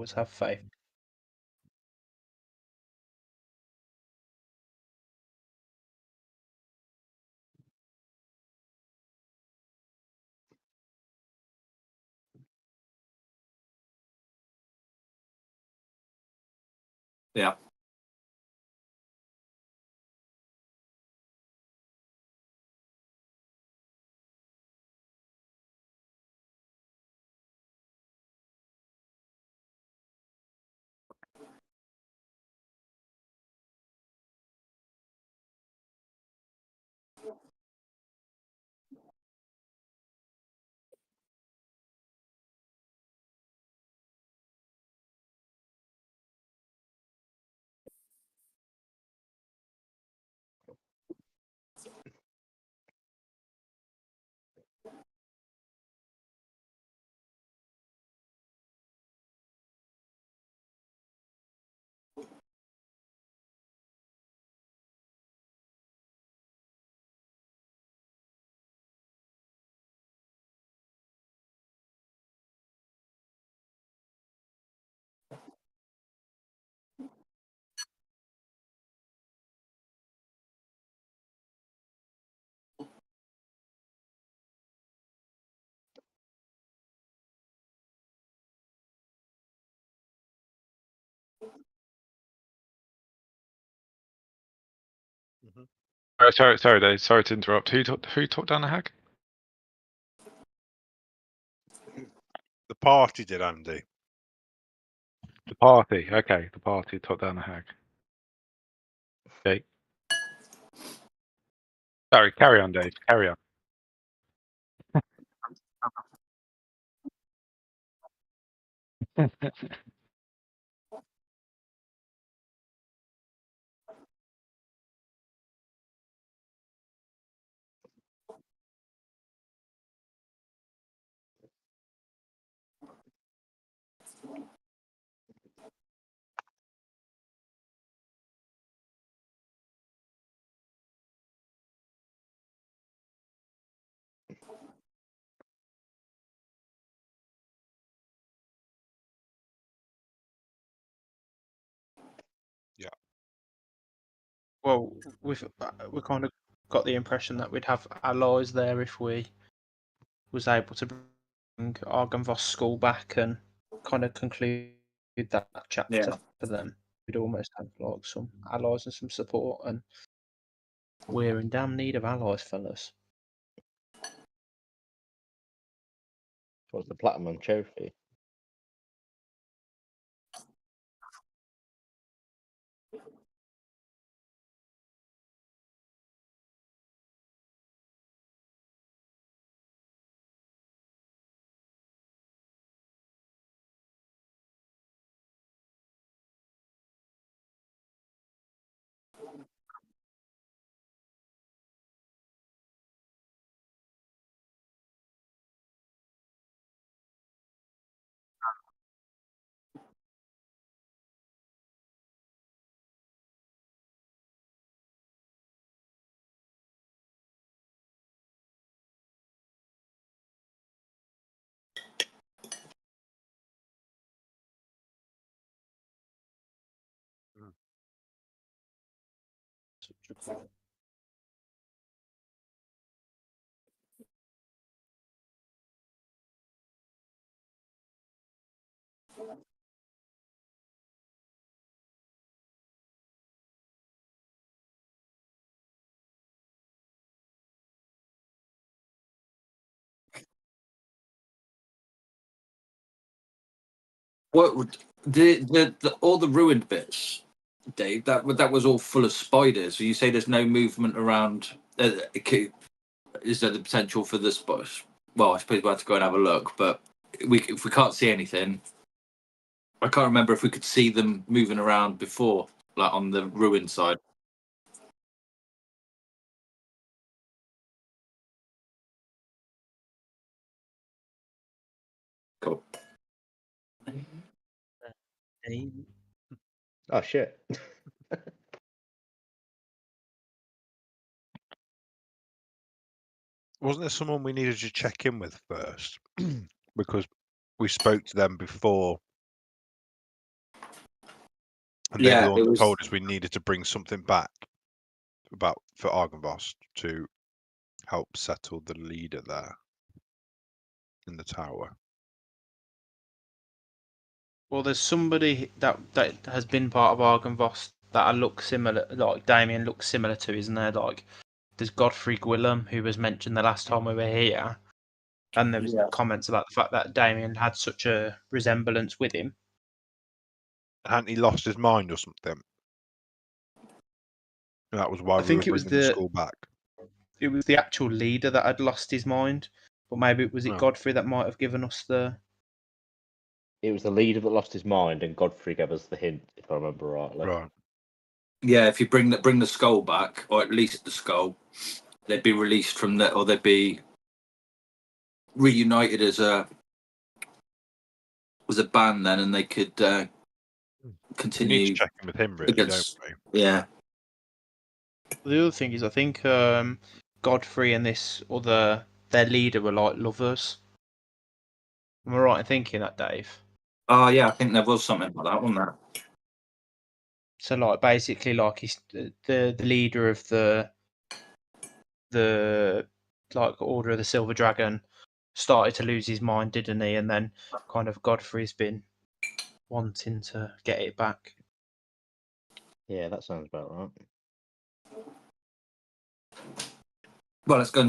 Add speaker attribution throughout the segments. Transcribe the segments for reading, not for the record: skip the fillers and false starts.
Speaker 1: always have faith.
Speaker 2: Yeah.
Speaker 3: Sorry, Dave. Sorry to interrupt. Who took down the hag?
Speaker 4: The party did, Andy.
Speaker 3: The party. Okay, the party took down the hag. Okay. Sorry, carry on, Dave. Carry on.
Speaker 1: Well, we kind of got the impression that we'd have allies there if we was able to bring Argynvost school back and kind of conclude that chapter for them. We'd almost have like some allies and some support, and we're in damn need of allies, fellas.
Speaker 5: What's the platinum trophy?
Speaker 2: What would the all the ruined bits, Dave? That was all full of spiders. So you say there's no movement around. Is there the potential for the spiders? Well, I suppose we'll have to go and have a look. But if we can't see anything, I can't remember if we could see them moving around before, like on the ruined side. Cool.
Speaker 5: Oh shit.
Speaker 4: Wasn't there someone we needed to check in with first? Because we spoke to them before And they were
Speaker 2: Yeah,
Speaker 4: the
Speaker 2: it
Speaker 4: ones that
Speaker 2: was.
Speaker 4: told us we needed to bring something back for Argynvost to help settle the leader there in the tower.
Speaker 1: Well, there's somebody that has been part of Argynvost that I look similar, like Damian looks similar to, isn't there? Like, there's Godfrey Gwilym, who was mentioned the last time we were here, and there was
Speaker 2: Yeah.
Speaker 1: comments about the fact that Damian had such a resemblance with him.
Speaker 4: Hadn't he lost his mind or something? And that was why
Speaker 1: I
Speaker 4: we were
Speaker 1: think it was
Speaker 4: bringing the skull back.
Speaker 1: it was the actual leader that had lost his mind, but maybe was it
Speaker 4: Oh.
Speaker 1: Godfrey that might have given us the.
Speaker 5: It was the leader that lost his mind, and Godfrey gave us the hint, if I remember rightly.
Speaker 4: Right.
Speaker 2: Yeah, if you bring the skull back, or at least the skull, they'd be released from that, or they'd be reunited as a band then, and they could
Speaker 4: We need
Speaker 2: continue
Speaker 4: to check in with him, really,
Speaker 2: against.
Speaker 4: don't we?
Speaker 2: Yeah,
Speaker 1: The other thing is, I think Godfrey and this other their leader were like lovers. Am I right in thinking that, Dave?
Speaker 2: oh yeah, I think there was something like that, wasn't there?
Speaker 1: So like basically like he's the leader of the like Order of the Silver Dragon started to lose his mind, didn't he? And then kind of Godfrey's been wanting to get it back.
Speaker 5: Yeah, that sounds about right.
Speaker 2: Well, let's go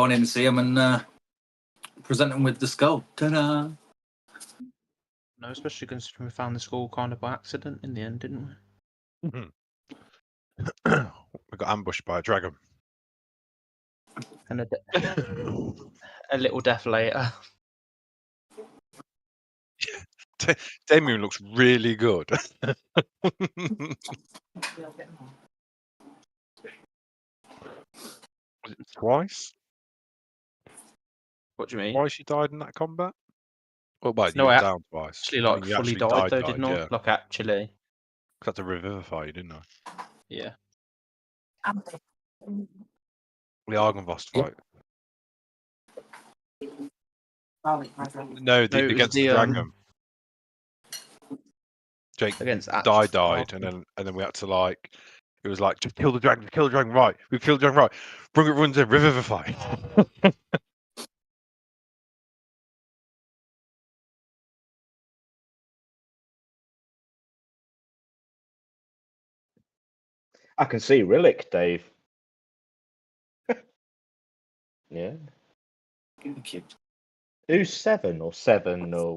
Speaker 2: on in and see him and present him with the skull. Ta-da!
Speaker 1: No, especially considering we found the skull kind of by accident in the end, didn't we?
Speaker 4: We got ambushed by a dragon.
Speaker 1: And a little death later.
Speaker 4: Damian looks really good. Twice?
Speaker 1: What do you mean?
Speaker 4: Twice he died in that combat? Well, you
Speaker 1: No,
Speaker 4: went
Speaker 1: I
Speaker 4: down twice.
Speaker 1: actually
Speaker 4: I
Speaker 1: like
Speaker 4: mean, you
Speaker 1: fully
Speaker 4: actually
Speaker 1: died though, didn't I?
Speaker 4: yeah.
Speaker 1: Like actually.
Speaker 4: 'Cause I had to revivify you, didn't I?
Speaker 1: Yeah.
Speaker 4: The Argynvost fight. No,
Speaker 1: No, it was
Speaker 4: against the
Speaker 1: the
Speaker 4: dragon. Jake
Speaker 1: against
Speaker 4: died, and then we had to like. It was like, just kill the dragon, right? We killed the dragon, right? Brungrik runs in, revivify.
Speaker 5: I can see Rillik, Dave. Yeah.
Speaker 2: Thank you.
Speaker 5: Who's seven or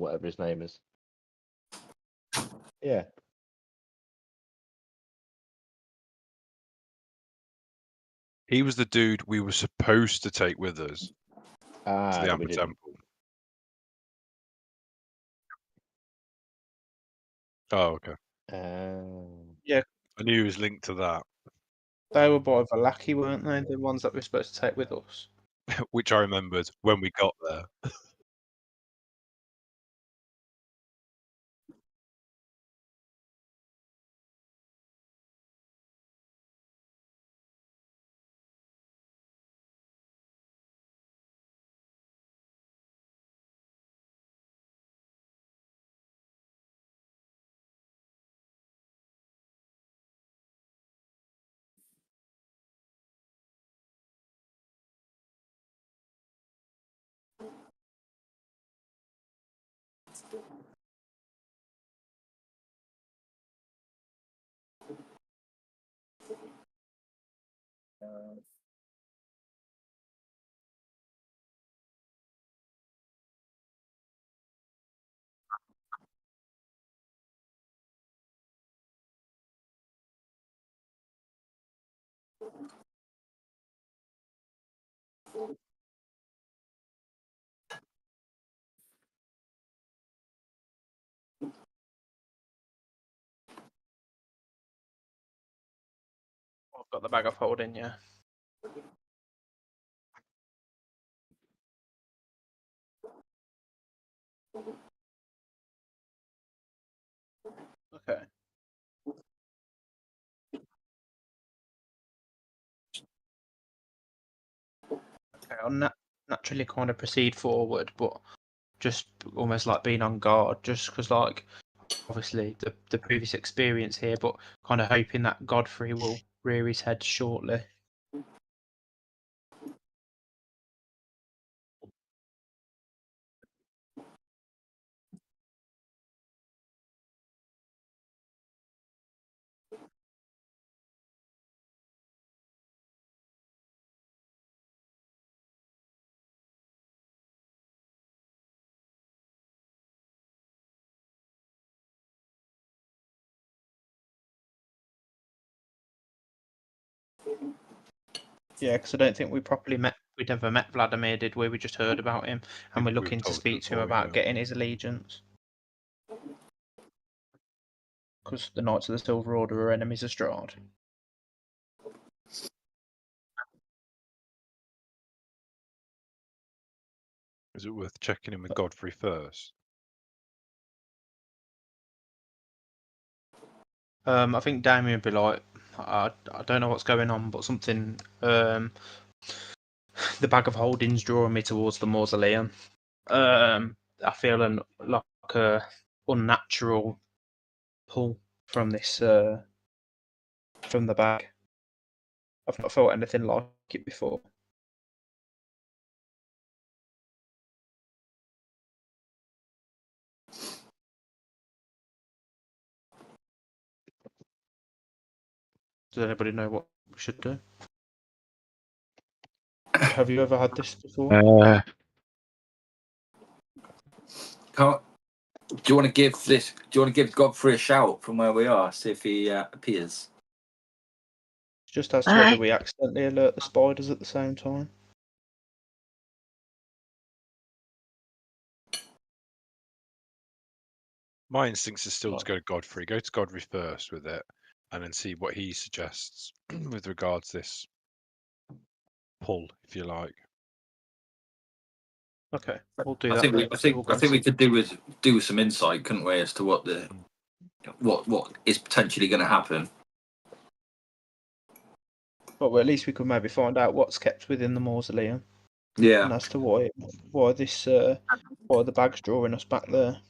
Speaker 5: whatever his name is? Yeah.
Speaker 4: He was the dude we were supposed to take with us to the
Speaker 5: we
Speaker 4: Amber
Speaker 5: didn't.
Speaker 4: Temple. Oh, okay.
Speaker 1: Yeah.
Speaker 4: I knew he was linked to that,
Speaker 1: They were by Valkyn, weren't they? The ones that we're supposed to take with us.
Speaker 4: which I remembered when we got there.
Speaker 1: I've got the bag of holding, yeah. Okay. Okay, I'll naturally kind of proceed forward, but just almost like being on guard, just because like obviously the previous experience here, but kind of hoping that Godfrey will rear his head shortly. Yeah, because I don't think we never met Vladimir, did we? We just heard about him, and we're
Speaker 4: We've
Speaker 1: looking to
Speaker 4: told
Speaker 1: speak to him
Speaker 4: before,
Speaker 1: about
Speaker 4: yeah.
Speaker 1: getting his allegiance. Because the Knights of the Silver Order are enemies of Strahd.
Speaker 4: Is it worth checking in with Godfrey first?
Speaker 1: I think Damian would be like, I don't know what's going on, but something. The bag of holding's drawing me towards the mausoleum. I feel like a unnatural pull from this from the bag. I've not felt anything like it before. Does anybody know what we should do? Have you ever had this before?
Speaker 2: Do you want to give this? Do you want to give Godfrey a shout from where we are? See if he appears.
Speaker 1: Just as to whether we accidentally alert the spiders at the same time.
Speaker 4: My instincts is still to go to Godfrey. Go to Godfrey first with it, and then see what he suggests with regards to this pull, if you like.
Speaker 1: Okay, we'll do
Speaker 2: I
Speaker 1: that.
Speaker 2: think we,
Speaker 1: then.
Speaker 2: I think
Speaker 1: We'll
Speaker 2: I think we could do with some insight, couldn't we, as to what what is potentially going to happen.
Speaker 1: But at least we could maybe find out what's kept within the mausoleum, and
Speaker 2: Yeah.
Speaker 1: as to why why the bag's drawing us back there.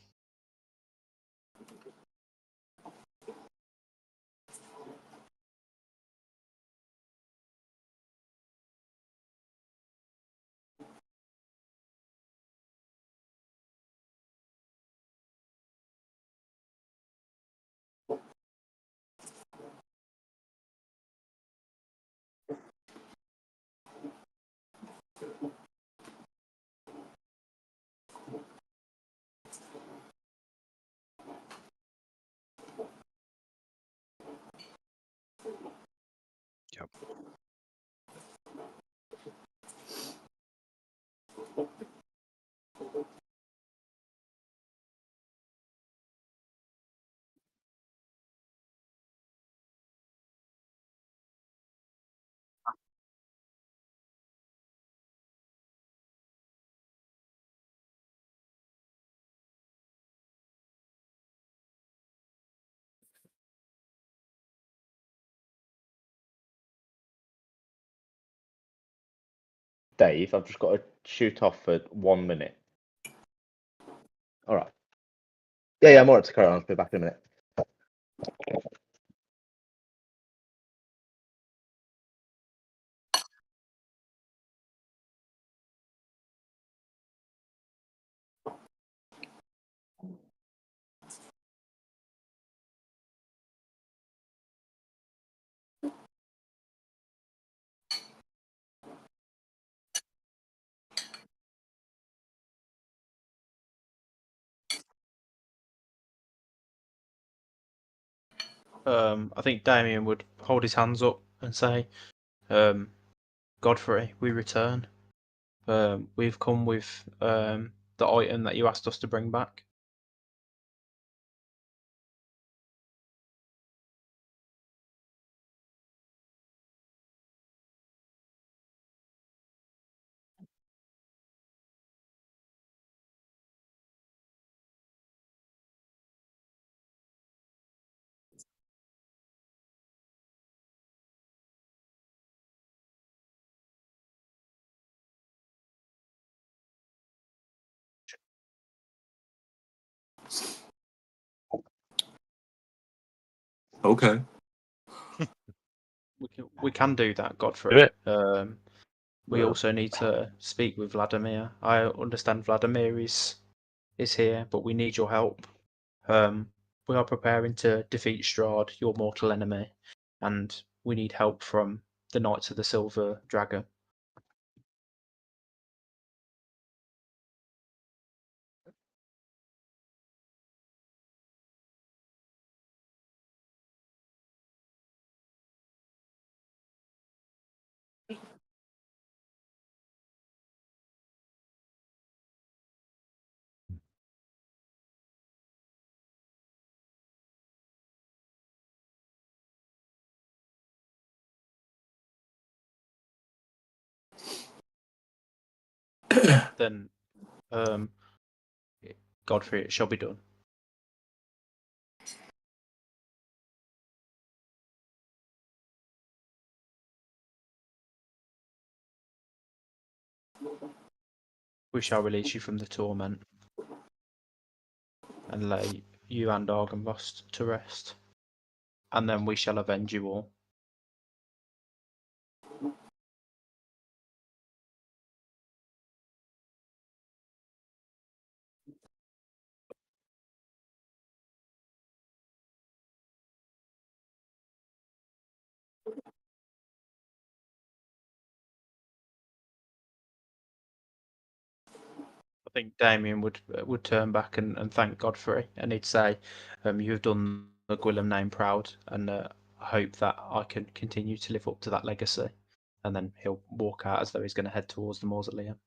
Speaker 4: Yep.
Speaker 5: Dave, I've just got to shoot off for 1 minute. All right. Yeah, I'm alright to carry on. I'll be back in a minute.
Speaker 1: I think Damian would hold his hands up and say, Godfrey, we return. We've come with the item that you asked us to bring back.
Speaker 2: Okay.
Speaker 1: We can do that, Godfrey.
Speaker 3: Do it.
Speaker 1: We also need to speak with Vladimir. I understand Vladimir is here, but we need your help. We are preparing to defeat Strahd, your mortal enemy, and we need help from the Knights of the Silver Dragon. Then, Godfrey, it shall be done. We shall release you from the torment and lay you and Argynvost to rest, and then we shall avenge you all. I think Damian would turn back and thank Godfrey, and he'd say, "You have done the Gwilym name proud, and I hope that I can continue to live up to that legacy." And then he'll walk out as though he's going to head towards the mausoleum.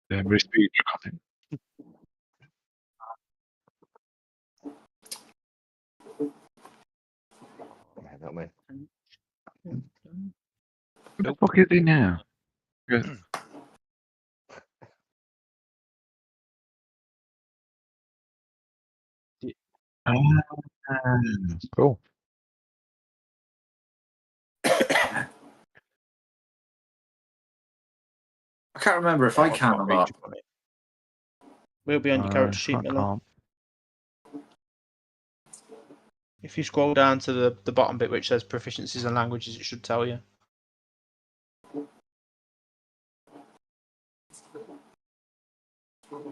Speaker 3: Very speed.
Speaker 5: Man, not me.
Speaker 3: What the fuck is he now? Cool.
Speaker 2: I can't remember if I can or
Speaker 1: read
Speaker 2: not.
Speaker 1: on it. We'll be on your character sheet,
Speaker 3: I
Speaker 1: Miller.
Speaker 3: can't.
Speaker 1: If you scroll down to the bottom bit which says proficiencies and languages, it should tell you.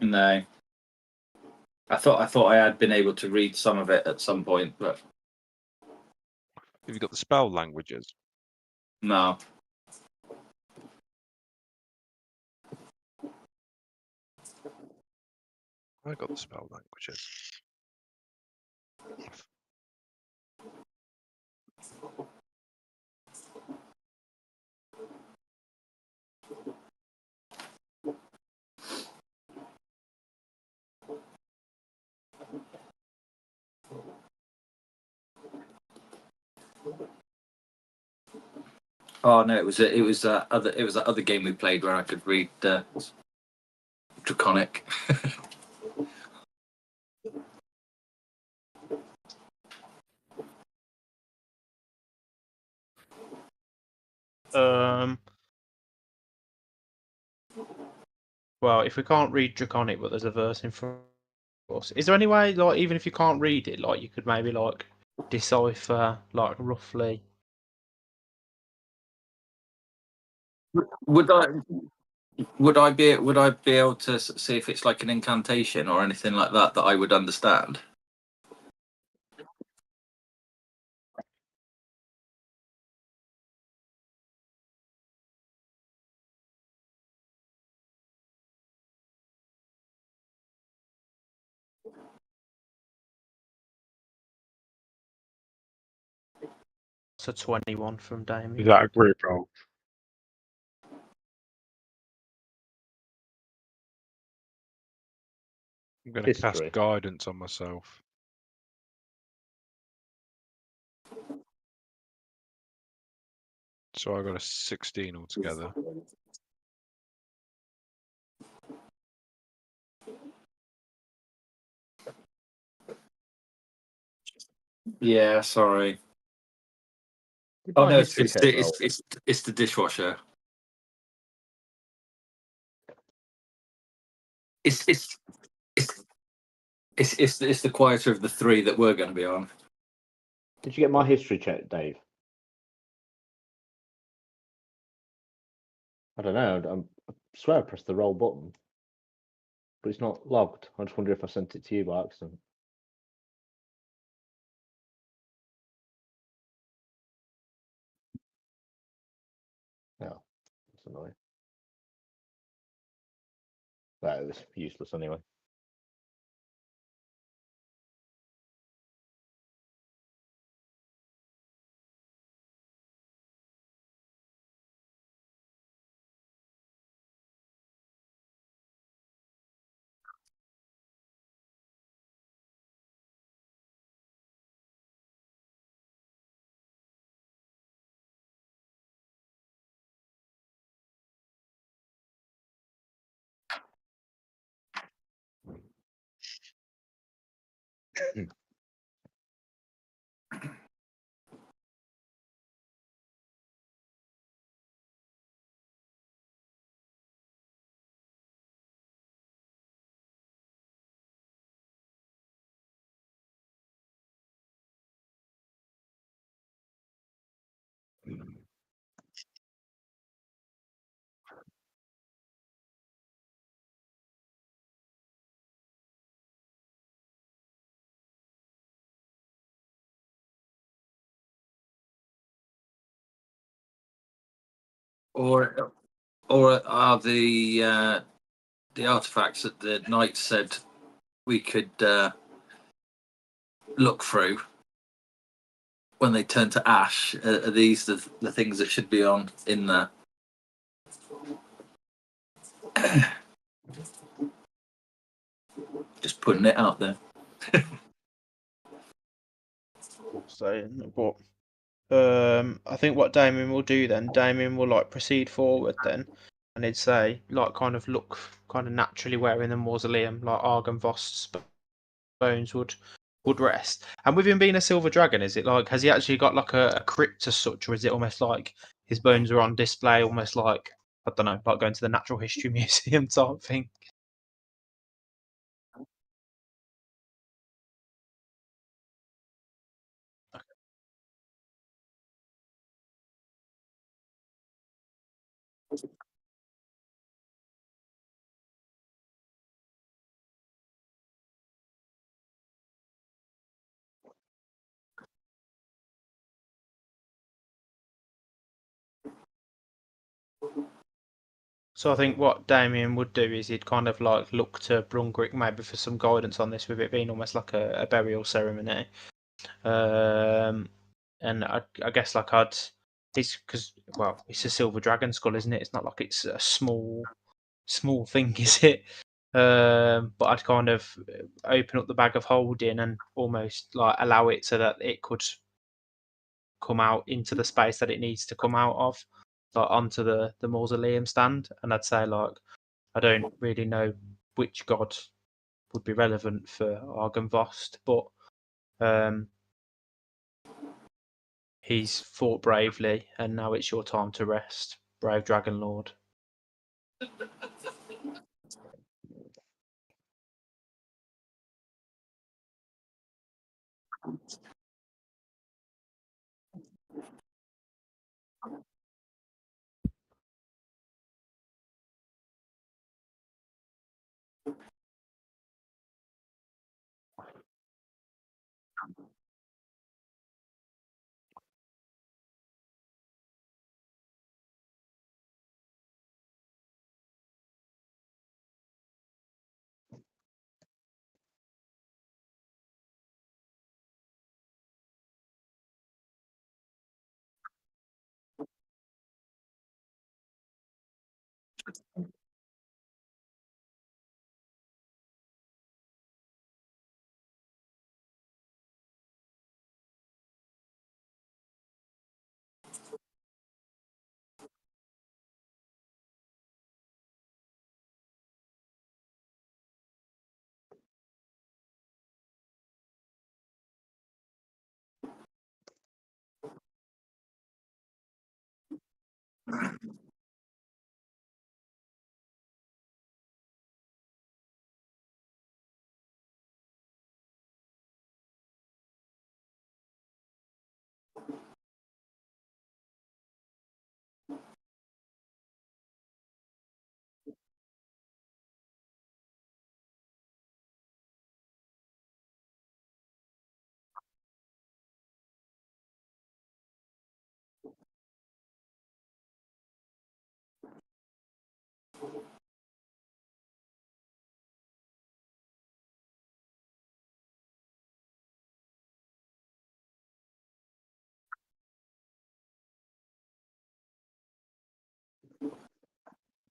Speaker 2: No. I thought I had been able to read some of it at some point, but
Speaker 4: Have you got the spell languages?
Speaker 2: no.
Speaker 4: I got the spell languages.
Speaker 2: Oh no, it was that other game we played where I could read Draconic.
Speaker 1: Well, if we can't read Draconic, but there's a verse in front of us, is there any way, like, even if you can't read it, like, you could maybe like decipher, like, roughly?
Speaker 2: Would I be able to see if it's like an incantation or anything like that I would understand?
Speaker 1: to 21 from Damian.
Speaker 3: Is that a group roll?
Speaker 4: I'm going to cast
Speaker 5: History.
Speaker 4: guidance on myself. So I got a 16 altogether.
Speaker 2: Yeah, sorry.
Speaker 5: Did
Speaker 2: Oh
Speaker 5: my
Speaker 2: no,
Speaker 5: history check roll?
Speaker 2: it's the dishwasher. It's it's the quieter of the three that we're going to be on.
Speaker 5: Did you get my history check, Dave? I don't know. I swear I pressed the roll button, but it's not logged. I just wonder if I sent it to you by accident. No, that's annoying. Well, it was useless anyway.
Speaker 2: Or are the artifacts that the knight said we could look through when they turn to ash? Are these the things that should be on in there? Just putting it out there.
Speaker 1: Saying, but I think what Damian will do then, Damian will like proceed forward then, and he'd say like kind of look kind of naturally where in the mausoleum like Argynvost's bones would rest. And with him being a silver dragon, is it like has he actually got like a crypt as such, or is it almost like his bones are on display, almost like I don't know, like going to the Natural History Museum type thing? So I think what Damien would do is he'd kind of like look to Brungrik maybe for some guidance on this, with it being almost like a burial ceremony. And I guess like it's because well, it's a silver dragon skull, isn't it? It's not like it's a small thing, is it? But I'd kind of open up the bag of holding and almost like allow it so that it could come out into the space that it needs to come out of, like onto the mausoleum stand. And I'd say like I don't really know which god would be relevant for Argynvost, but he's fought bravely, and now it's your time to rest, brave Dragon Lord.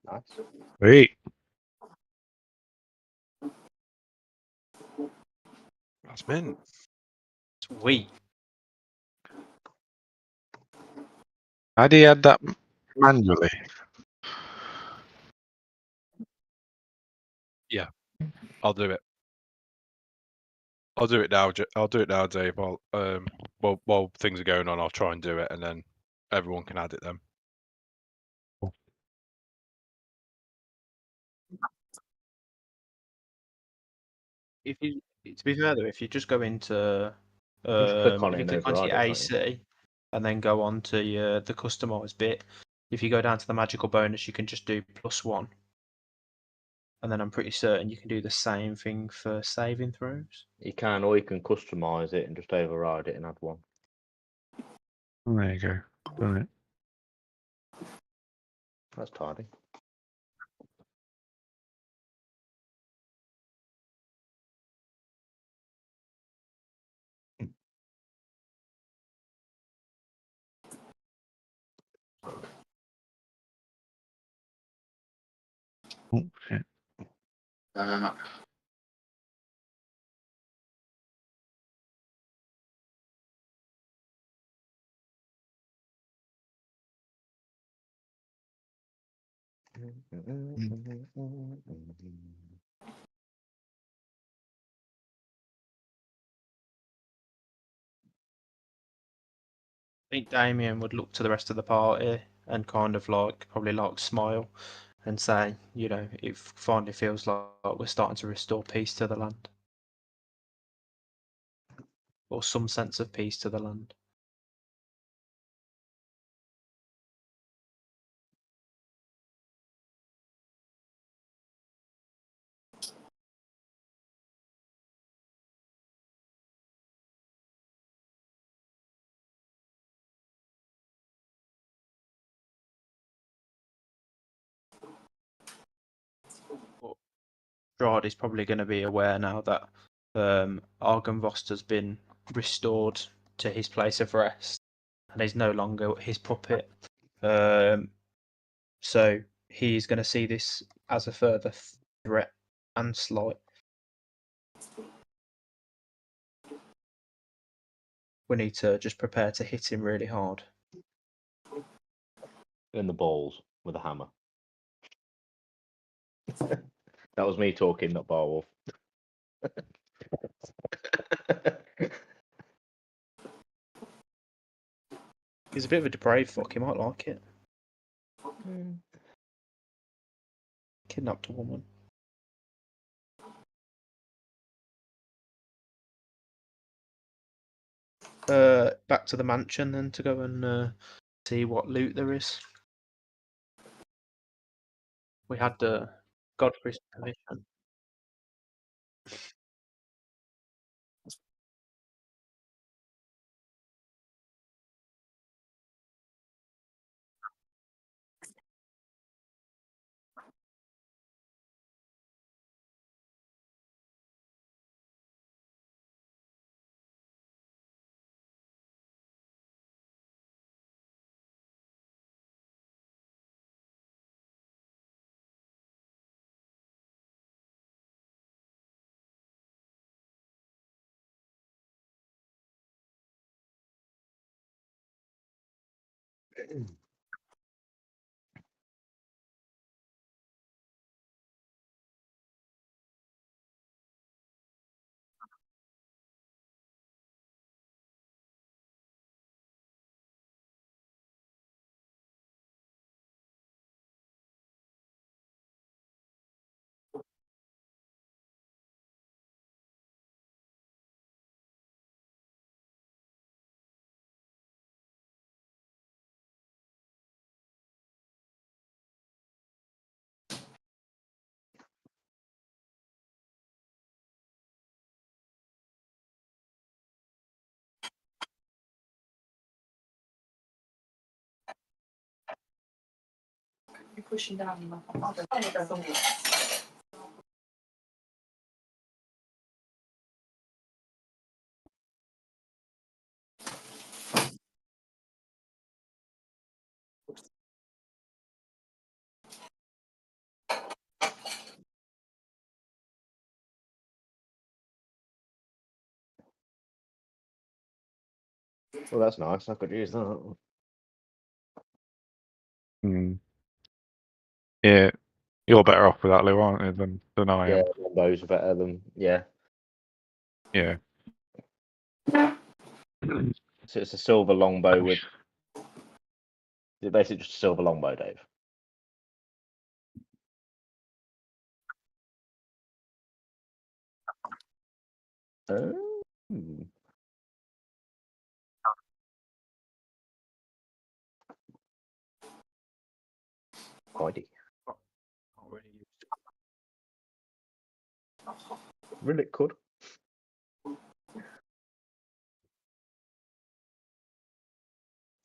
Speaker 5: Nice.
Speaker 3: Sweet.
Speaker 4: That's mint.
Speaker 1: Sweet.
Speaker 3: How do you add that manually?
Speaker 4: I'll do it. I'll do it now. I'll do it now, Dave. I'll while things are going on, I'll try and do it, and then everyone can add it then.
Speaker 1: If you, to be fair though, if you just go into,
Speaker 5: Just click on
Speaker 1: if
Speaker 5: it
Speaker 1: you
Speaker 5: and
Speaker 1: click onto
Speaker 5: override
Speaker 1: your
Speaker 5: it, can't you?
Speaker 1: AC and then go on to your the customize bit, if you go down to the magical bonus, you can just do +1, and then I'm pretty certain you can do the same thing for saving throws.
Speaker 5: You can, or you can customize it and just override it and add one.
Speaker 3: There you go. Done it.
Speaker 5: That's tidy.
Speaker 3: Oh, shit.
Speaker 1: I think Damian would look to the rest of the party and kind of like probably like smile and say, you know, it finally feels like we're starting to restore peace to the land, or some sense of peace to the land. Strahd is probably going to be aware now that Argynvost has been restored to his place of rest and is no longer his puppet. So he's going to see this as a further threat and slight. We need to just prepare to hit him really hard.
Speaker 5: In the balls with a hammer. That was me talking, not Barwolf.
Speaker 1: He's a bit of a depraved fuck, he might like it. Kidnapped a woman. Back to the mansion then to go and see what loot there is. We had Godfrey's permission.
Speaker 6: You're pushing down my
Speaker 5: Well, that's nice. I could use that.
Speaker 3: Hmm. Yeah, you're better off with that, Lou, aren't you, than I
Speaker 5: Yeah,
Speaker 3: am?
Speaker 5: longbows are better than
Speaker 3: Yeah.
Speaker 5: So it's a silver longbow with. Is it basically just a silver longbow, Dave? Hmm. Quite.
Speaker 1: Not really used
Speaker 5: Rillik could.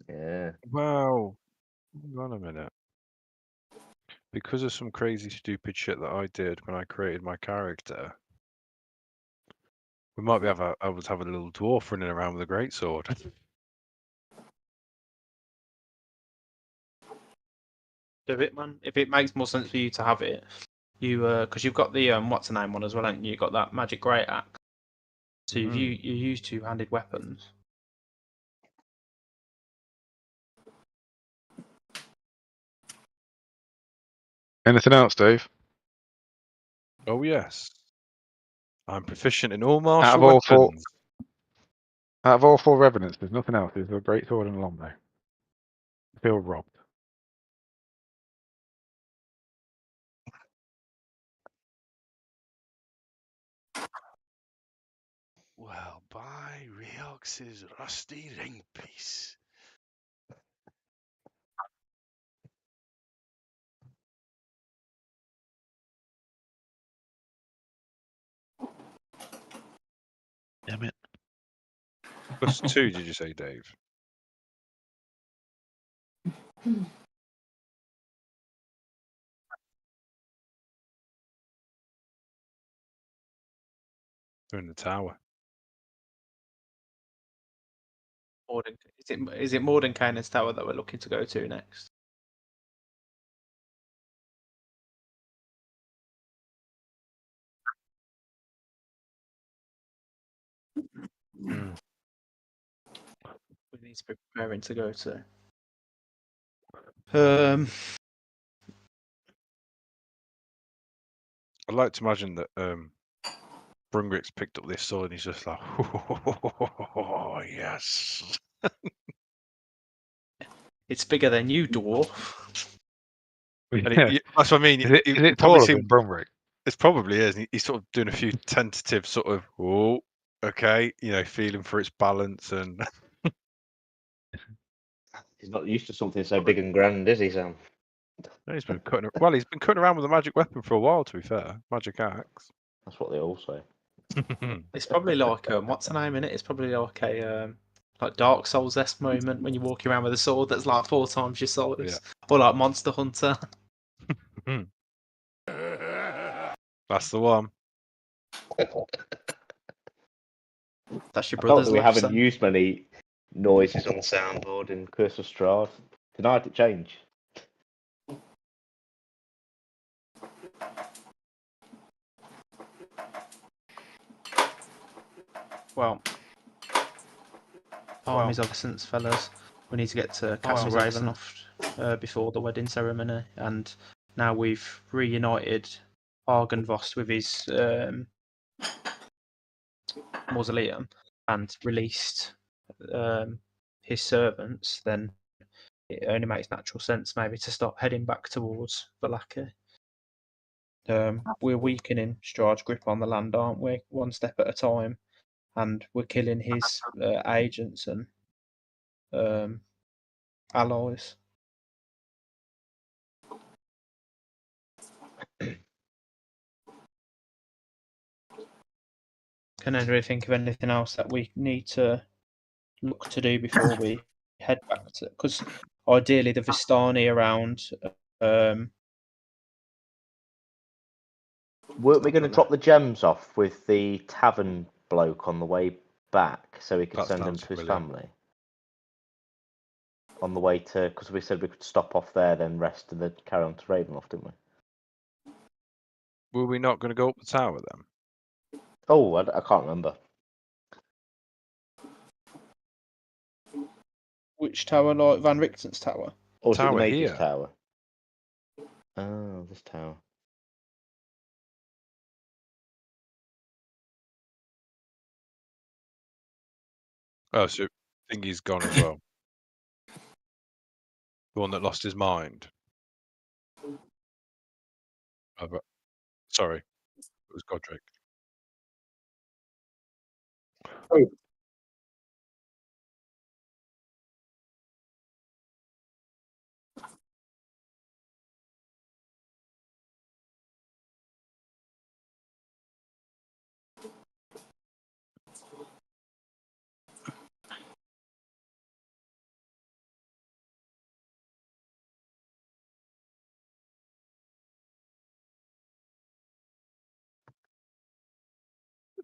Speaker 5: Yeah.
Speaker 4: Wow. Hang on a minute. Because of some crazy stupid shit that I did when I created my character, we might be able to have a little dwarf running around with a greatsword.
Speaker 1: do it, man. If it makes more sense for you to have it, you because you've got the what's the name one as well, haven't you? You've got that magic great axe. So you use two-handed weapons.
Speaker 3: Anything else, Dave?
Speaker 4: Oh yes. I'm proficient in all
Speaker 3: Out
Speaker 4: martial
Speaker 3: of all four,
Speaker 4: weapons.
Speaker 3: out of all four revenants, there's nothing else. There's a great sword and a longbow. I feel robbed.
Speaker 7: Well, by Riox's rusty ring piece.
Speaker 3: Damn it.
Speaker 4: +2, did you say, Dave? They're in the tower.
Speaker 1: Is it Mordenkainen's tower that we're looking to go to next?
Speaker 4: Mm.
Speaker 1: We need to be preparing to go to.
Speaker 4: I'd like to imagine that Brungrik's picked up this sword and he's just like, oh, yes.
Speaker 1: It's bigger than you, dwarf.
Speaker 4: And
Speaker 3: Yeah.
Speaker 4: that's what I mean.
Speaker 3: Is it
Speaker 4: It
Speaker 3: taller
Speaker 4: probably
Speaker 3: than Brungrik?
Speaker 4: it probably is. He's sort of doing a few tentative sort of, oh, okay, feeling for its balance and.
Speaker 5: He's not used to something so big and grand, is he, Sam?
Speaker 4: He's been cutting. Well, he's been cutting around with a magic weapon for a while. To be fair, magic axe.
Speaker 5: That's what they all say.
Speaker 1: It's probably like what's the name in it? It's probably like a like Dark Souls-esque moment when you're walking around with a sword that's like 4 times your size,
Speaker 4: Yeah.
Speaker 1: or like Monster Hunter.
Speaker 4: That's the one.
Speaker 1: That's your
Speaker 5: I felt
Speaker 1: brother's
Speaker 5: that we
Speaker 1: left
Speaker 5: haven't
Speaker 1: son.
Speaker 5: used many noises on the soundboard in Curse of Strahd. Tonight it changed.
Speaker 1: Well, time is of essence, fellas. We need to get to Castle Ravenloft before the wedding ceremony, and now we've reunited Argynvost with his mausoleum and released his servants, then it only makes natural sense maybe to start heading back towards Valkyn. We're weakening Strahd's grip on the land, aren't we? One step at a time, and we're killing his agents and allies. Can anybody think of anything else that we need to look to do before we head back to? Because ideally, the Vistani around.
Speaker 5: Weren't we going to drop the gems off with the tavern bloke on the way back so he could
Speaker 4: That
Speaker 5: send them
Speaker 4: sounds
Speaker 5: to his
Speaker 4: brilliant.
Speaker 5: family? On the way to, because we said we could stop off there, then rest, and then carry on to Ravenloft, didn't we?
Speaker 4: Were we not going to go up the tower then?
Speaker 5: Oh, I can't remember.
Speaker 1: Which tower, like Van Richten's tower?
Speaker 5: Or was it the
Speaker 4: Tower
Speaker 5: Mage's
Speaker 4: here.
Speaker 5: Tower? Oh, this tower.
Speaker 4: Oh, so Thingy's gone as well. The one that lost his mind. Oh, sorry, it was Godric.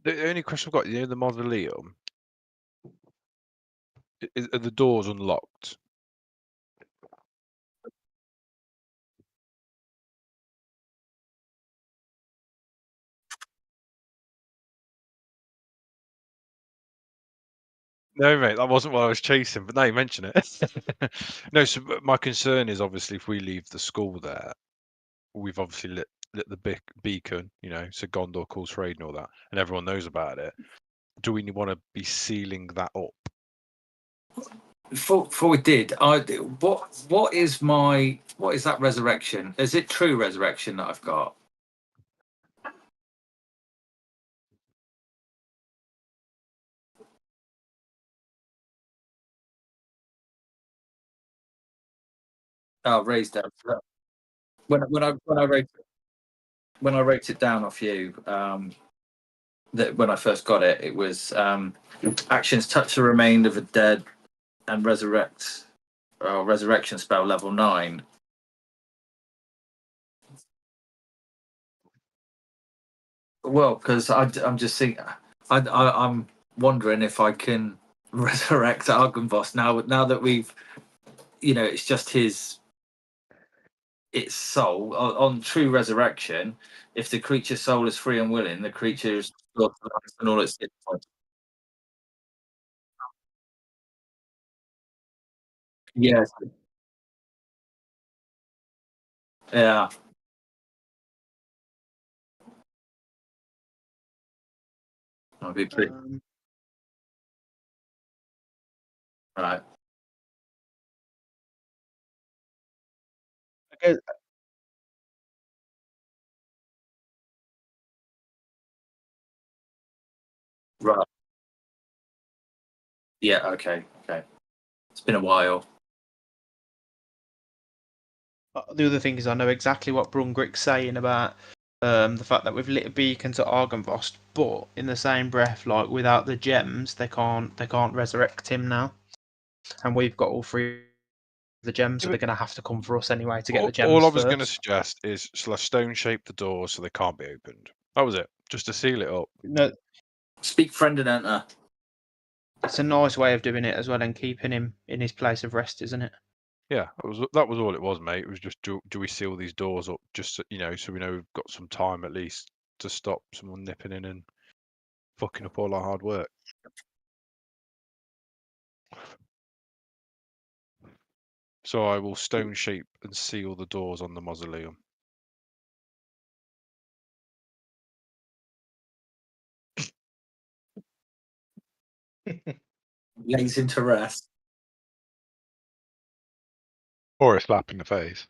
Speaker 4: The only question I've got, you know, the mausoleum, are the doors unlocked? No, mate, that wasn't what I was chasing, but now you mention it. No, so my concern is obviously if we leave the school there, we've obviously lit the beacon, you know, so Gondor calls for aid and all that, and everyone knows about it. Do we want to be sealing that up?
Speaker 2: Before we did, what is that resurrection? Is it true resurrection that I've got? Oh, raised down. When I wrote it down off you, that when I first got it, it was actions touch the remain of a dead and resurrection spell level 9. Well, because I'm just thinking, I'm wondering if I can resurrect Argynvost now that we've, you know, it's just its soul on true resurrection. If the creature's soul is free and willing, the creature is and all its hit points. Yes. Yeah. That'd be pretty right.
Speaker 1: Okay,
Speaker 2: Right. Yeah. Okay. It's been a while.
Speaker 1: the other thing is, I know exactly what Brungrik's saying about the fact that we've lit a beacon to Argynvost, but in the same breath, like without the gems, they can't resurrect him now, and we've got all 3 of the gems, so they're going to have to come for us anyway to get the gems
Speaker 4: All I was going to
Speaker 1: first.
Speaker 4: suggest is shall I stone shape the doors so they can't be opened? That was it, just to seal it up.
Speaker 1: No,
Speaker 2: Speak friend and enter.
Speaker 1: it's a nice way of doing it as well, and keeping him in his place of rest, isn't it?
Speaker 4: Yeah, that was all it was, mate. It was just do we seal these doors up just so, you know, so we know we've got some time at least to stop someone nipping in and fucking up all our hard work. So I will stone shape and seal the doors on the mausoleum.
Speaker 2: Lays him to rest.
Speaker 3: Or a slap in the face.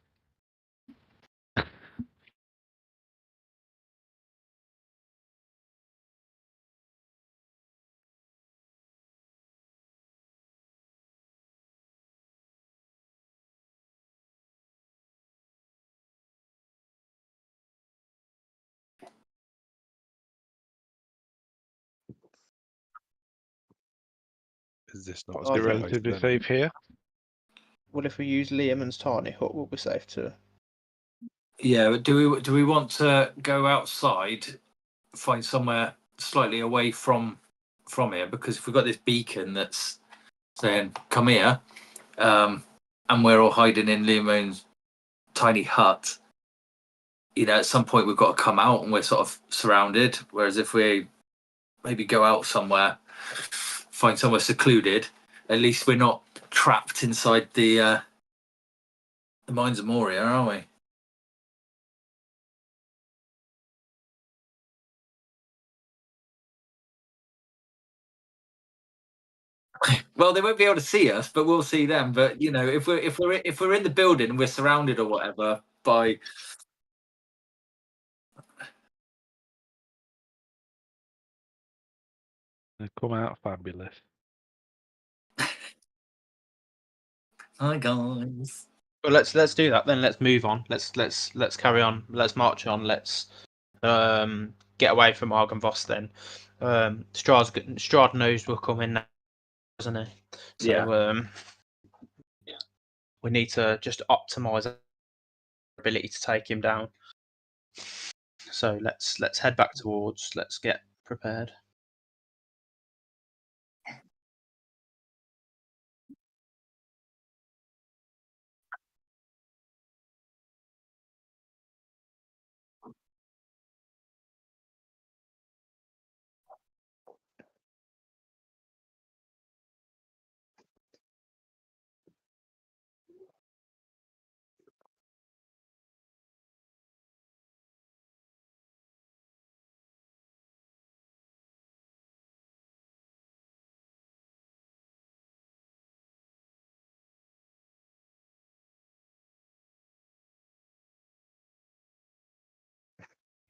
Speaker 4: Is this not a
Speaker 1: I
Speaker 3: Is it
Speaker 1: think
Speaker 4: safe place
Speaker 3: relatively
Speaker 4: then?
Speaker 3: safe here?
Speaker 1: Well, if we use Leoman's tiny hut, we'll be safe too.
Speaker 2: Yeah, but do we want to go outside, find somewhere slightly away from here? Because if we've got this beacon that's saying "come here," and we're all hiding in Leoman's tiny hut, you know, at some point we've got to come out and we're sort of surrounded. Whereas if we maybe go out somewhere, find somewhere secluded, at least we're not trapped inside the Mines of Moria, are we? Well, they won't be able to see us, but we'll see them. But you know, if we're in the building and we're surrounded or whatever by
Speaker 3: They come out fabulous.
Speaker 2: hi guys.
Speaker 1: Well, let's do that then. Let's move on. Let's carry on. Let's march on. Let's get away from Argynvost then. Strahd knows we're coming now, doesn't he? So
Speaker 2: Yeah.
Speaker 1: we need to just optimize our ability to take him down. So let's head back towards. Let's get prepared.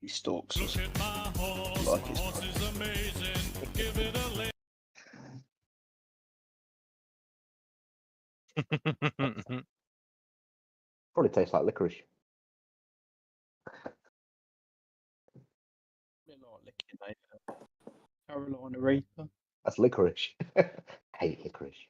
Speaker 1: He stalks us like his
Speaker 5: Probably tastes like licorice.
Speaker 1: Carolina Reaper.
Speaker 5: That's licorice. I hate licorice.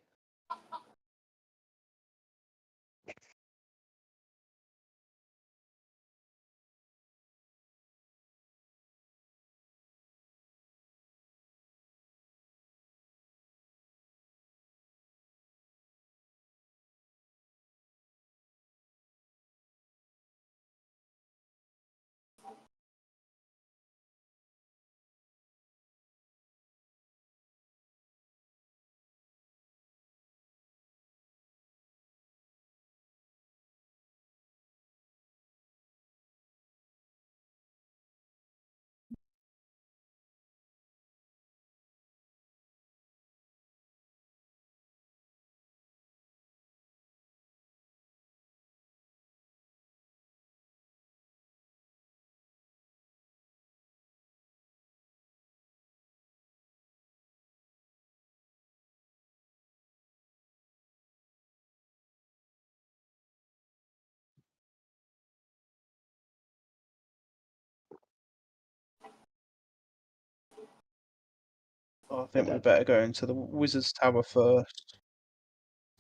Speaker 1: I think we better go into the Wizard's Tower first.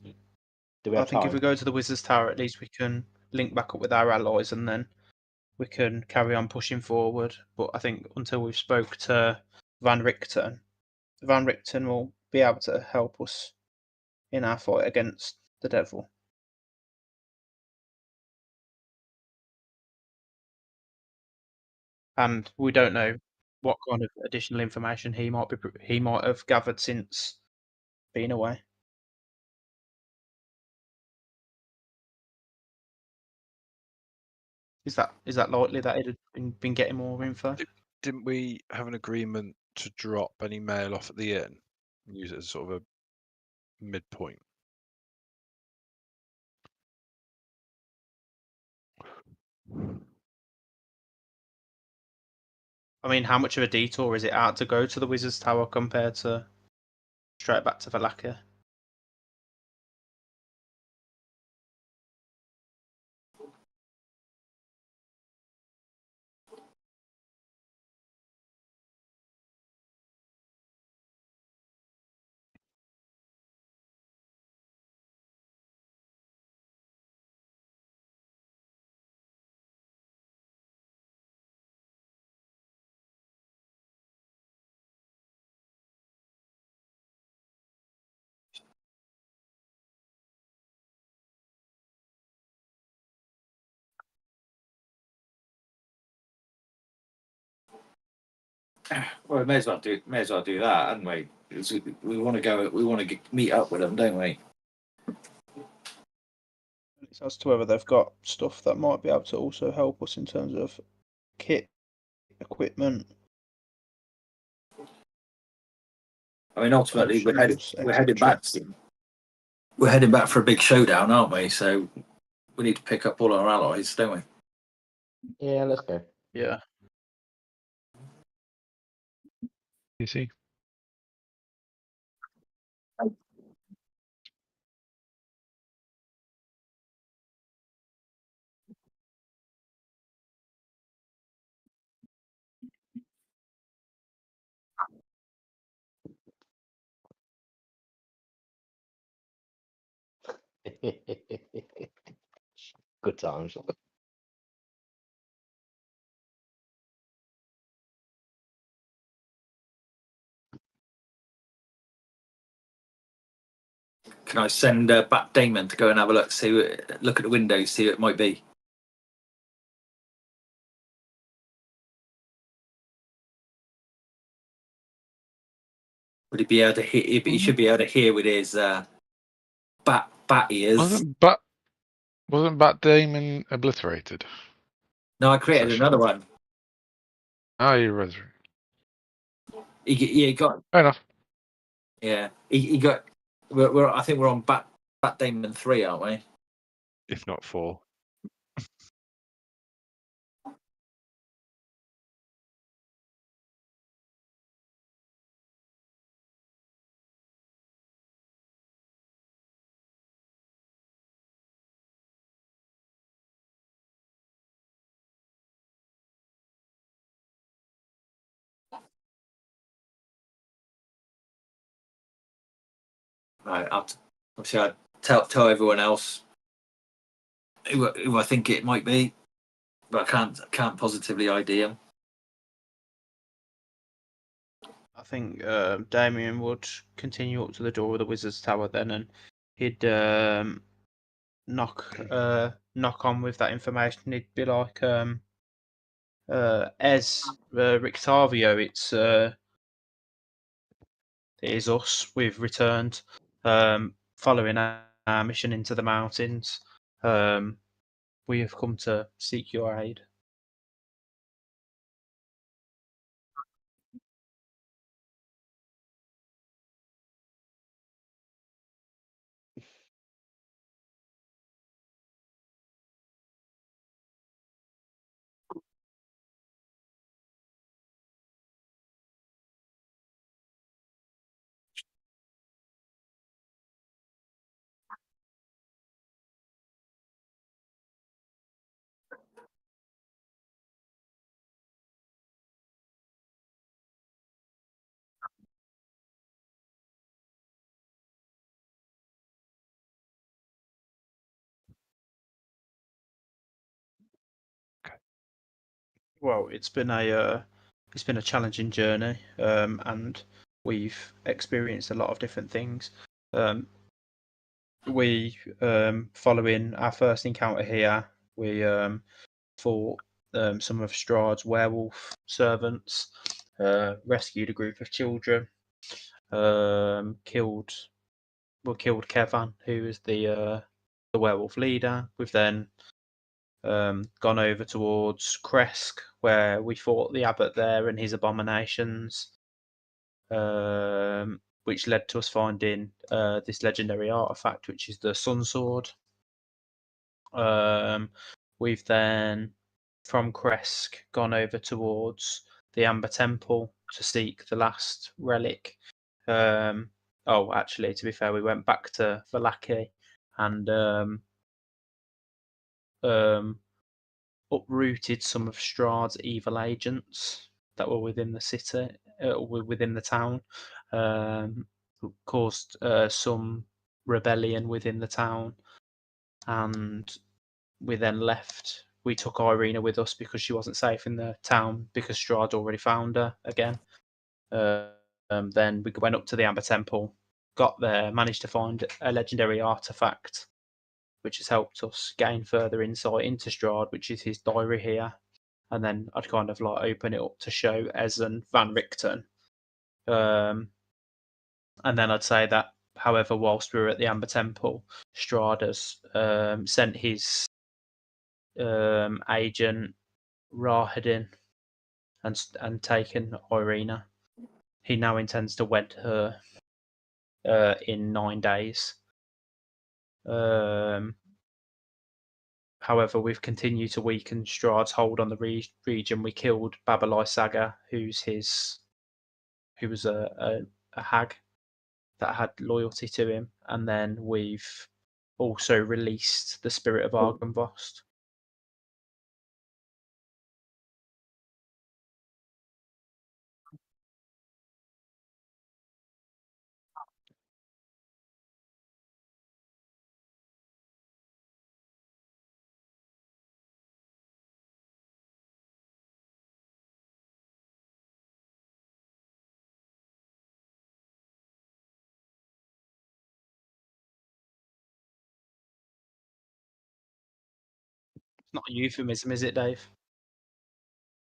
Speaker 5: Do we
Speaker 1: I
Speaker 5: have
Speaker 1: think
Speaker 5: time?
Speaker 1: if we go to the Wizard's Tower, at least we can link back up with our allies, and then we can carry on pushing forward. But I think until we've spoke to Van Richten will be able to help us in our fight against the devil. And we don't know what kind of additional information he might have gathered since being away. Is that likely that it had been getting more info?
Speaker 4: Didn't we have an agreement to drop any mail off at the inn and use it as sort of a midpoint?
Speaker 1: I mean, how much of a detour is it out to go to the Wizard's Tower compared to straight back to Valakia?
Speaker 2: Well, we may as well do that, hadn't we? We want to go. We want to meet up with them, don't we?
Speaker 1: It's as to whether they've got stuff that might be able to also help us in terms of kit, equipment.
Speaker 2: I mean, ultimately, we're
Speaker 1: potions,
Speaker 2: heading back. We're heading back for a big showdown, aren't we? So we need to pick up all our allies, don't we?
Speaker 5: Yeah, let's go.
Speaker 1: Yeah.
Speaker 3: You see?
Speaker 5: Good times.
Speaker 2: Can I send back Damon to go and have a look, look at the windows, see what it might be? Would he be able to hear? He should be able to hear with his bat ears.
Speaker 3: Wasn't Bat Damon obliterated?
Speaker 2: No, I created another one.
Speaker 3: Oh, you resurrected.
Speaker 2: He got.
Speaker 3: Fair enough.
Speaker 2: Yeah, he got. I think we're on Bat Damon 3, aren't we?
Speaker 4: If not 4.
Speaker 2: Right. Obviously, I tell everyone else who I think it might be, but I can't positively ID him.
Speaker 1: I think Damian would continue up to the door of the Wizard's Tower then, and he'd knock on with that information. He'd be like, Rictavio, it is us. We've returned, following our mission into the mountains. We have come to seek your aid. Well, it's been a challenging journey, and we've experienced a lot of different things. We following our first encounter here, we fought some of Strahd's werewolf servants, rescued a group of children, killed Kevan, who is the werewolf leader. We've then gone over towards Kresk, where we fought the abbot there and his abominations, which led to us finding this legendary artifact, which is the Sun Sword. We've then, from Kresk, gone over towards the Amber Temple to seek the last relic. Actually, to be fair, we went back to Vallaki and uprooted some of Strahd's evil agents that were within the city, within the town. Caused some rebellion within the town, and we then left. We took Irina with us because she wasn't safe in the town because Strahd already found her again. Then we went up to the Amber Temple, got there, managed to find a legendary artifact, which has helped us gain further insight into Strahd, which is his diary here. And then I'd kind of like open it up to show Ezen Van Richten. And then I'd say that, however, whilst we were at the Amber Temple, Strahd has sent his agent Rahadin and taken Irina. He now intends to wed her in 9 days. However, we've continued to weaken Strahd's hold on the region. We killed Babalai Saga, who was a hag that had loyalty to him, and then we've also released the spirit of Argynvost. It's not a euphemism, is it, Dave?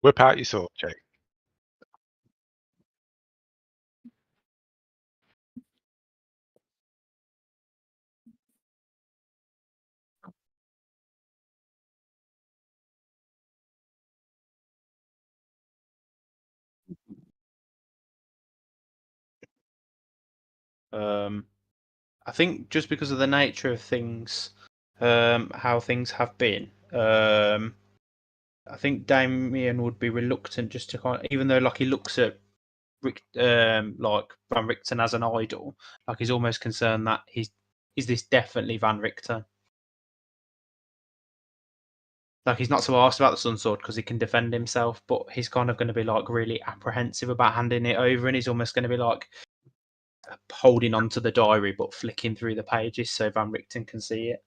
Speaker 3: Whip out your sword, Jake.
Speaker 1: I think just because of the nature of things, how things have been, I think Damian would be reluctant just to kind of, even though like he looks at like Van Richten as an idol, like he's almost concerned that is this definitely Van Richten? Like he's not so asked about the Sun Sword because he can defend himself, but he's kind of going to be like really apprehensive about handing it over, and he's almost going to be like holding on to the diary but flicking through the pages so Van Richten can see it.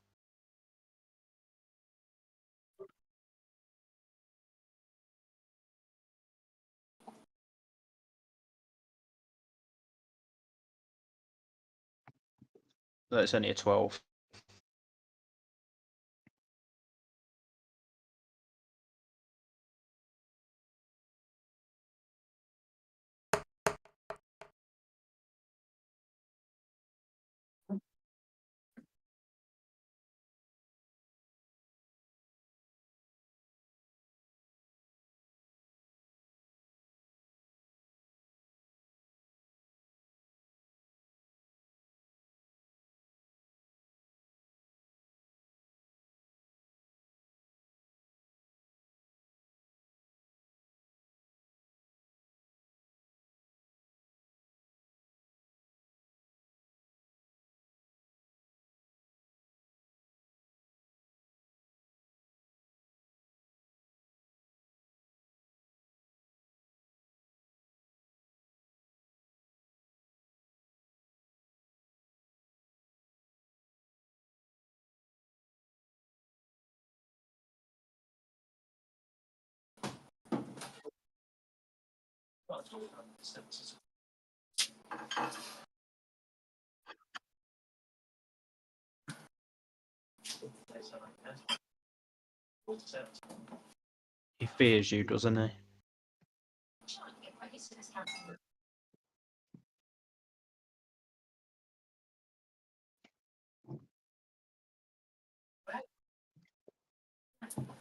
Speaker 1: No, it's only a 12. He fears you, doesn't he?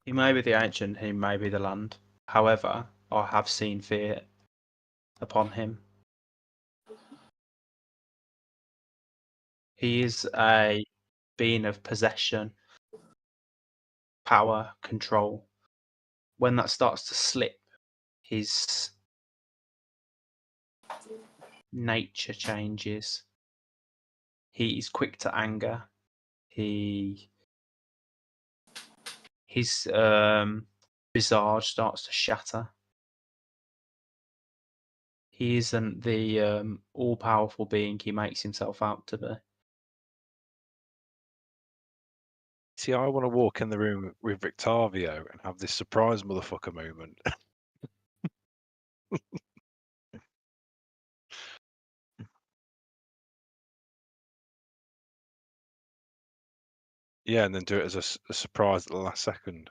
Speaker 1: He may be the ancient, he may be the land. However, I have seen fear upon him. He is a being of possession, power, control. When that starts to slip, his nature changes. He is quick to anger. His visage starts to shatter. He isn't the all-powerful being he makes himself out to be.
Speaker 4: See, I want to walk in the room with Victavio and have this surprise motherfucker moment. Yeah, and then do it as a surprise at the last second.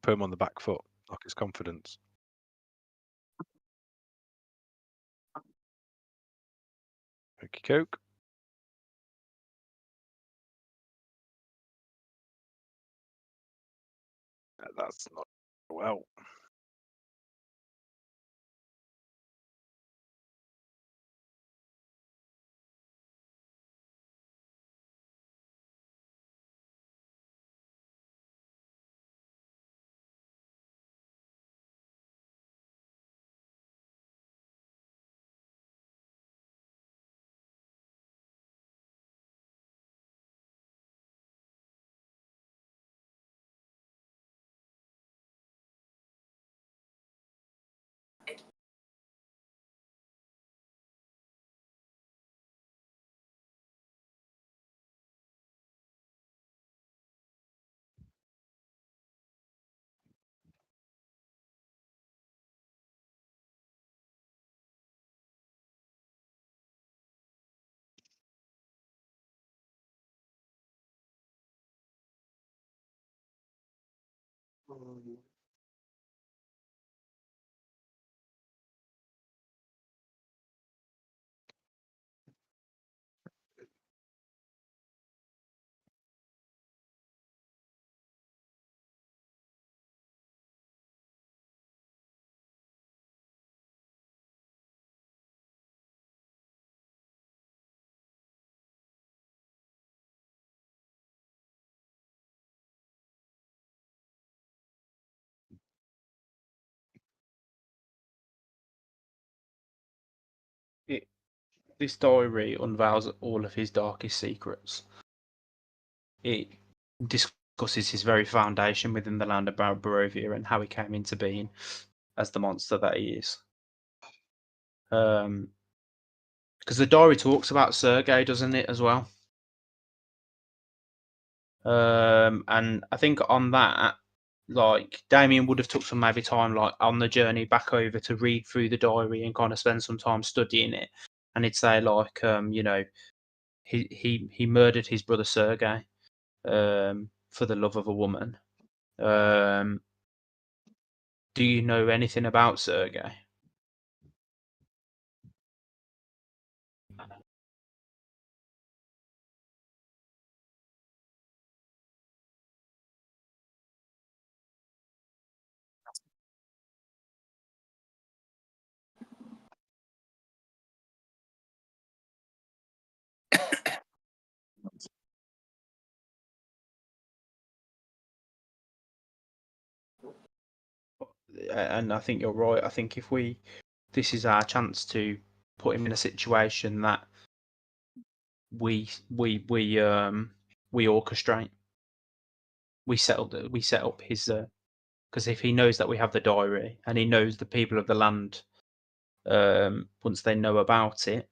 Speaker 4: Put him on the back foot, knock his confidence. Okey coke. That's not well.
Speaker 1: This diary unveils all of his darkest secrets. It discusses his very foundation within the land of Barovia and how he came into being as the monster that he is. Because the diary talks about Sergei, doesn't it, as well? And I think on that, like Damian would have took some maybe time, like on the journey back over, to read through the diary and kind of spend some time studying it. And he'd say like, he murdered his brother Sergei, for the love of a woman. Do you know anything about Sergei? And I think you're right. I think if this is our chance to put him in a situation that we orchestrate. We set up his because if he knows that we have the diary and he knows the people of the land, once they know about it,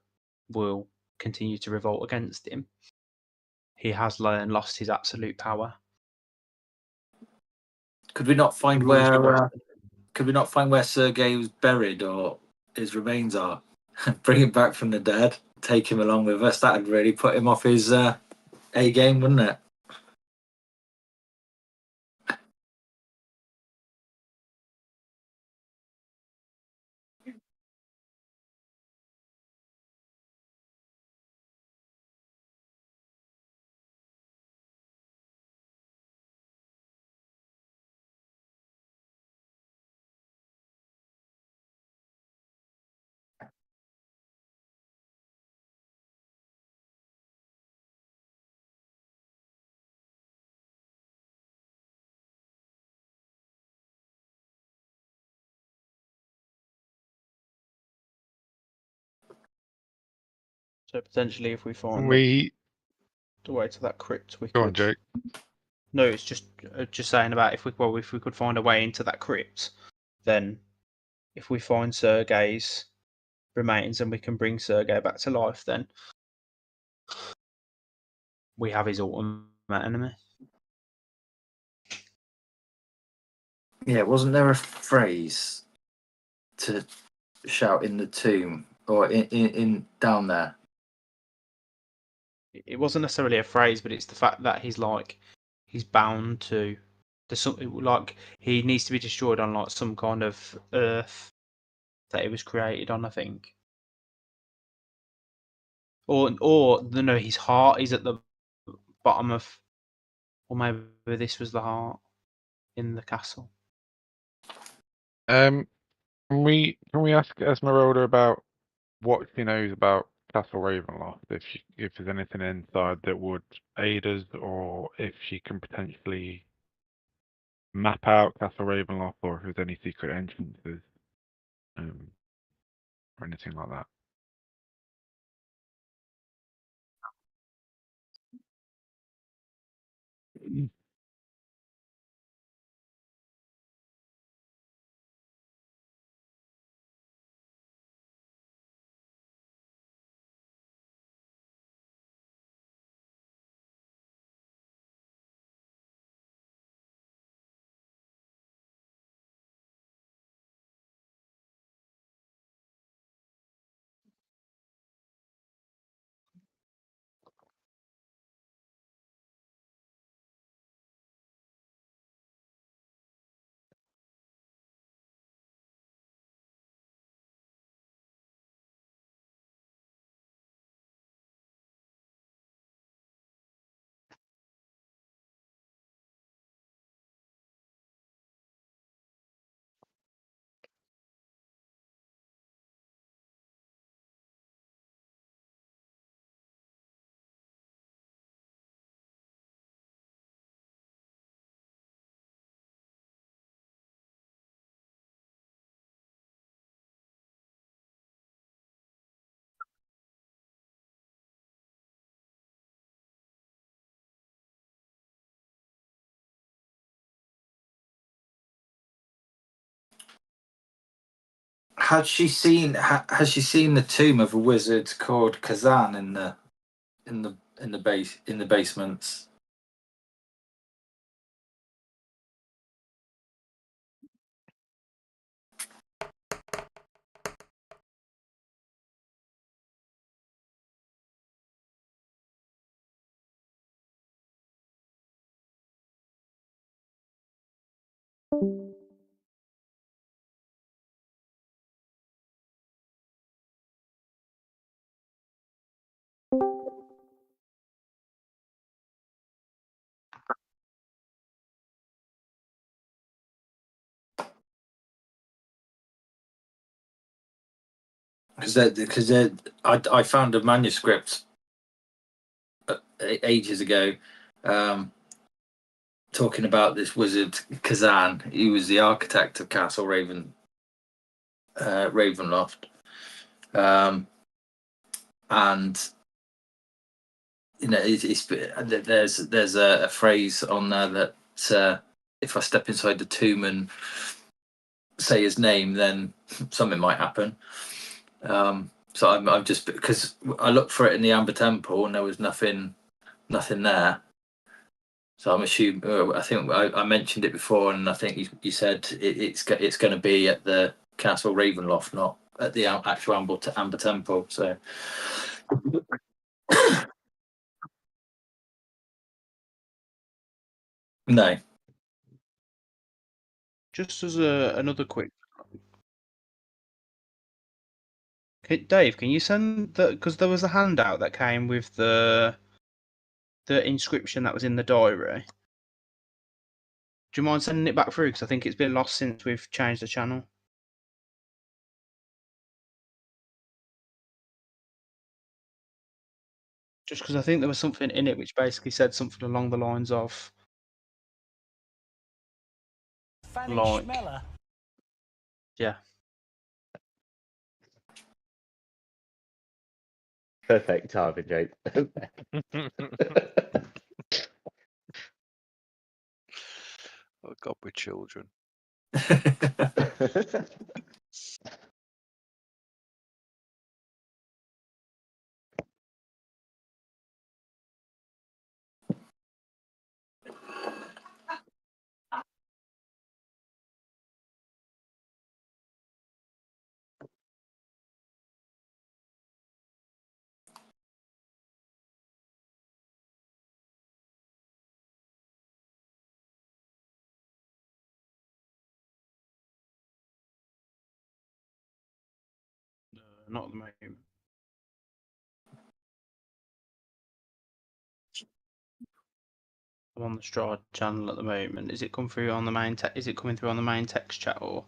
Speaker 1: will continue to revolt against him. He has lost his absolute power.
Speaker 2: Could we not find
Speaker 1: Rules the
Speaker 2: where?
Speaker 1: rest.
Speaker 2: Could we not find where Sergei was buried or his remains are? Bring him back from the dead. Take him along with us. That'd really put him off his A game, wouldn't it?
Speaker 1: So potentially, if we find
Speaker 3: We
Speaker 1: the way to that crypt, we
Speaker 3: go
Speaker 1: could.
Speaker 3: on, Jake.
Speaker 1: No, it's just saying about if we could find a way into that crypt, then if we find Sergei's remains and we can bring Sergei back to life, then we have his ultimate enemy.
Speaker 2: Yeah, wasn't there a phrase to shout in the tomb or in down there?
Speaker 1: It wasn't necessarily a phrase, but it's the fact that he's bound to. There's something like he needs to be destroyed on like some kind of earth that he was created on, I think. Or no, his heart is at the bottom of, or maybe this was the heart in the castle.
Speaker 3: Can we ask Esmeralda about what she knows about Castle Ravenloft? If there's anything inside that would aid us, or if she can potentially map out Castle Ravenloft, or if there's any secret entrances, or anything like that.
Speaker 2: Has she seen the tomb of a wizard called Kazan in the basements? Because I found a manuscript ages ago, talking about this wizard Kazan. He was the architect of Castle Ravenloft, and you know, there's a phrase on there that if I step inside the tomb and say his name, then something might happen. So I'm just, because I looked for it in the Amber Temple and there was nothing there. So I'm assuming. I think I mentioned it before, and I think you said it's going to be at the Castle Ravenloft, not at the actual Amber Temple. So. No.
Speaker 1: Just as another quick, Dave, can you send that, because there was a handout that came with the inscription that was in the diary. Do you mind sending it back through? Because I think it's been lost since we've changed the channel. Just because I think there was something in it which basically said something along the lines of, like, yeah.
Speaker 5: Perfect timing, Jake.
Speaker 4: Oh God, we're children.
Speaker 1: Not at the moment. I'm on the Strahd channel at the moment. Is it come through on the main? Is it coming through on the main text chat or?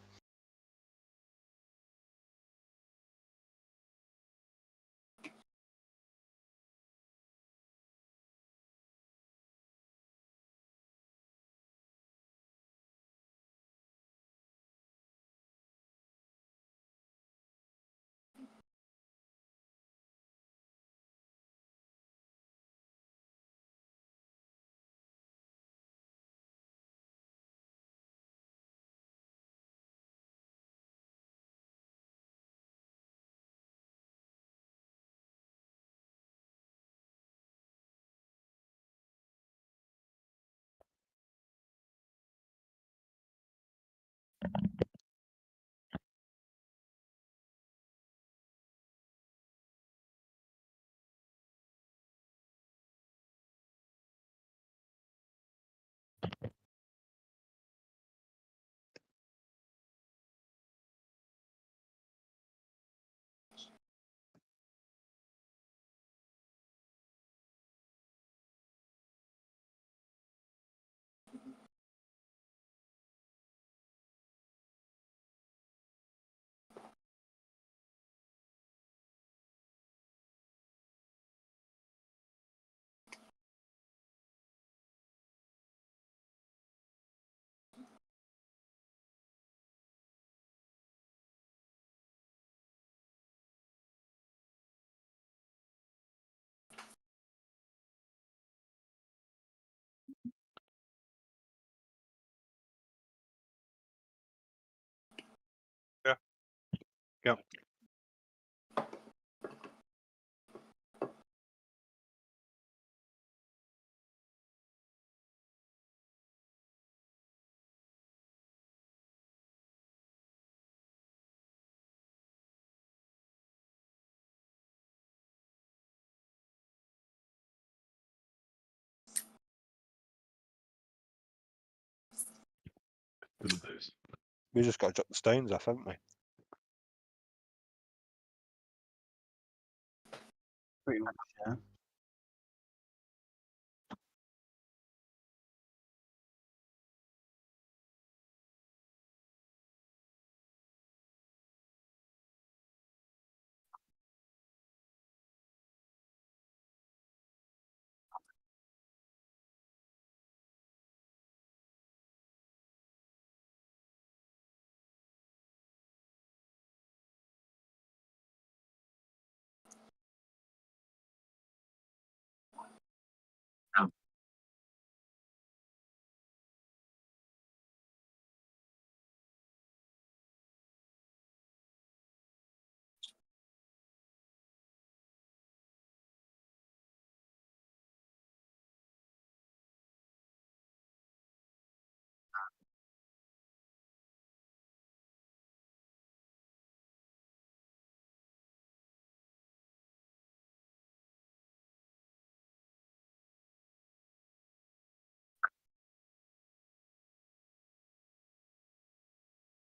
Speaker 4: Yeah. Yeah. We just got to drop the stones off, haven't we?
Speaker 1: Pretty much, yeah.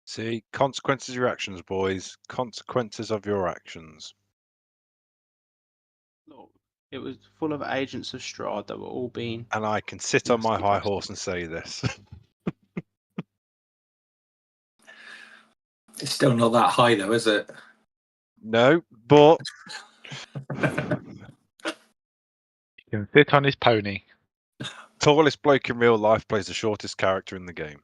Speaker 4: See, consequences of your actions, boys. Consequences of your actions.
Speaker 1: Look, it was full of agents of Strahd that were all being.
Speaker 4: And I can sit on my
Speaker 1: Nasty
Speaker 4: high
Speaker 1: bastards.
Speaker 4: horse and say this.
Speaker 2: It's still not that high, though, is it?
Speaker 4: No, but
Speaker 3: He can sit on his pony.
Speaker 4: tallest bloke in real life plays the shortest character in the game.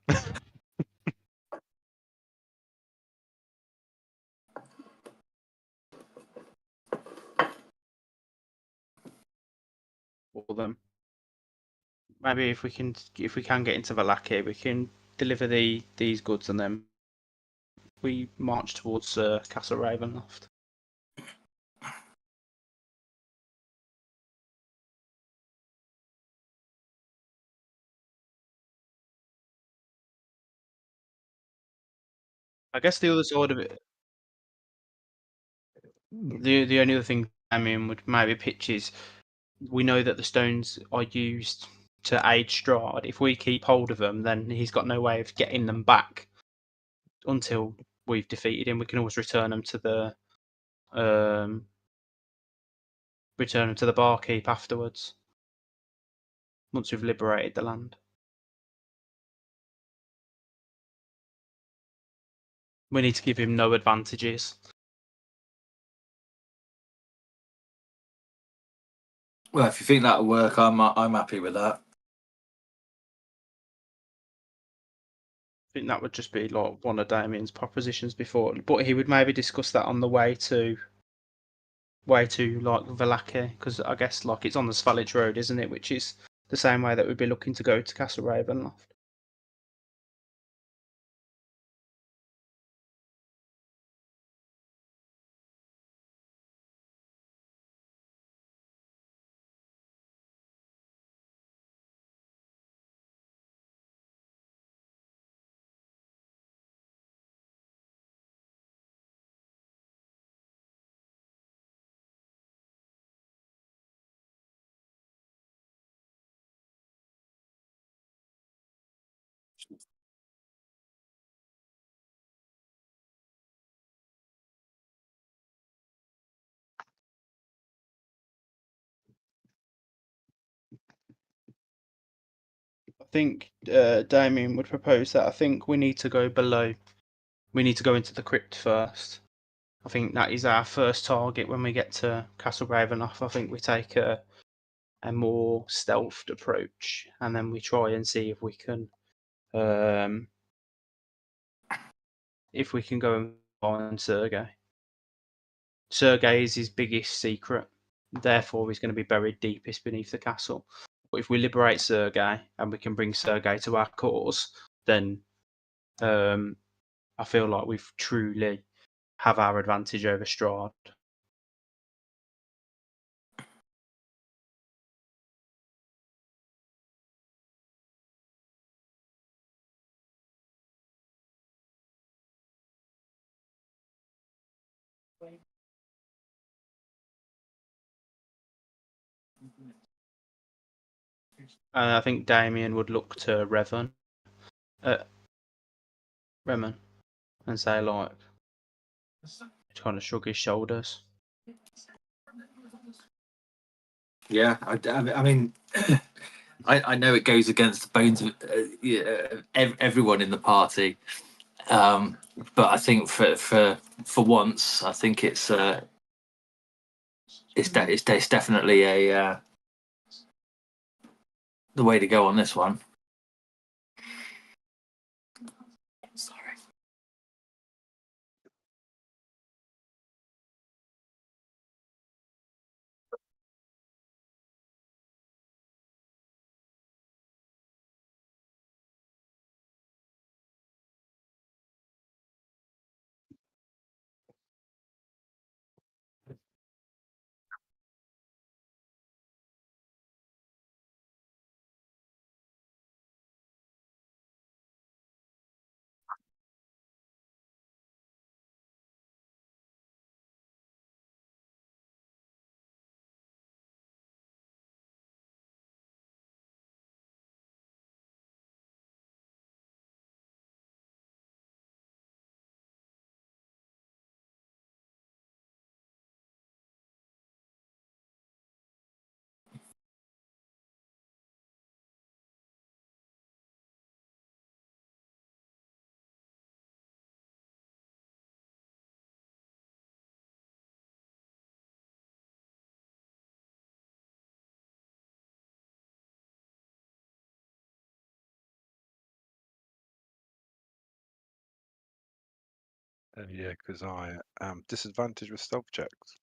Speaker 1: them. Maybe if we can get into Vallaki, we can deliver these goods and then we march towards Castle Ravenloft. I guess the other side of it, the only other thing Damian would maybe pitch is, we know that the stones are used to aid Strahd. If we keep hold of them, then he's got no way of getting them back until we've defeated him. We can always return them to the barkeep afterwards, once we've liberated the land. We need to give him no advantages.
Speaker 2: Well, if you think that'll work, I'm happy with that.
Speaker 1: I think that would just be like one of Damian's propositions before, but he would maybe discuss that on the way to like Vallaki, because I guess like it's on the Svalich Road, isn't it? Which is the same way that we'd be looking to go to Castle Ravenloft. I think Damian would propose that. I think we need to go below. We need to go into the crypt first. I think that is our first target when we get to Castle Ravenloft. I think we take a more stealthed approach, and then we try and see if we can go and find Sergei. Sergei is his biggest secret, therefore he's going to be buried deepest beneath the castle. But if we liberate Sergei and we can bring Sergei to our cause, then I feel like we've truly have our advantage over Strahd. And I think Damian would look to Reman, and say like, kind of shrug his shoulders.
Speaker 2: Yeah, I mean, I know it goes against the bones of everyone in the party, but I think for once, I think it's definitely a the way to go on this one. Sorry.
Speaker 4: Yeah, because I am disadvantaged with stealth checks.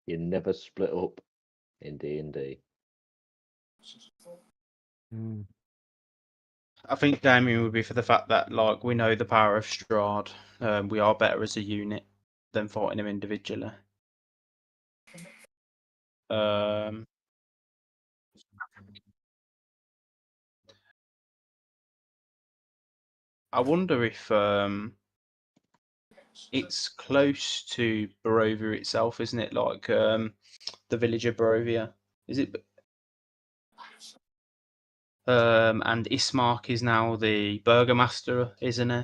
Speaker 5: You never split up in D&D.
Speaker 1: I think Damian would be for the fact that, like, we know the power of Strahd. We are better as a unit than fighting him individually. I wonder if it's close to Barovia itself, isn't it? Like the village of Barovia, is it? And Ismark is now the burgomaster, isn't he?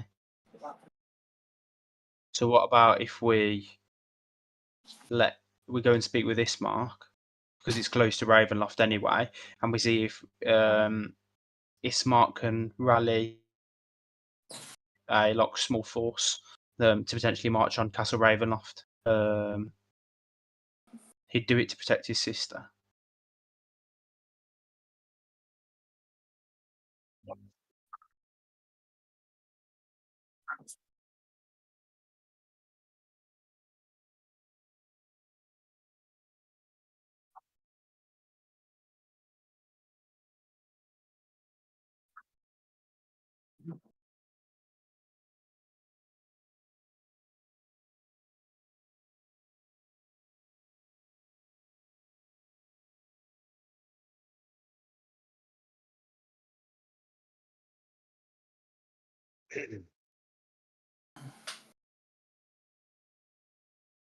Speaker 1: So what about if we go and speak with Ismark, because it's close to Ravenloft anyway, and we see if Ismark can rally a small force to potentially march on Castle Ravenloft. He'd do it to protect his sister.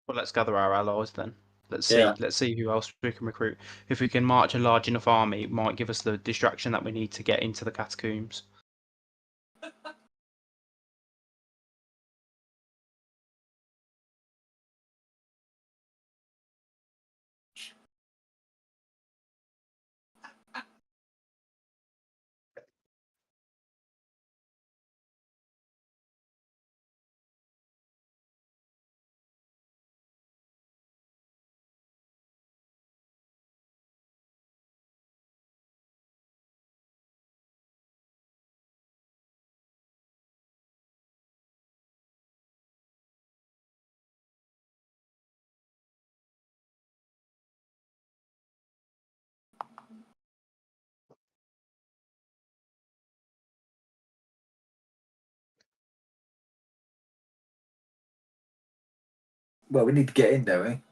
Speaker 1: Well, let's gather our allies then. Let's see who else we can recruit. If we can march a large enough army, it might give us the distraction that we need to get into the catacombs.
Speaker 2: Well, we need to get in, don't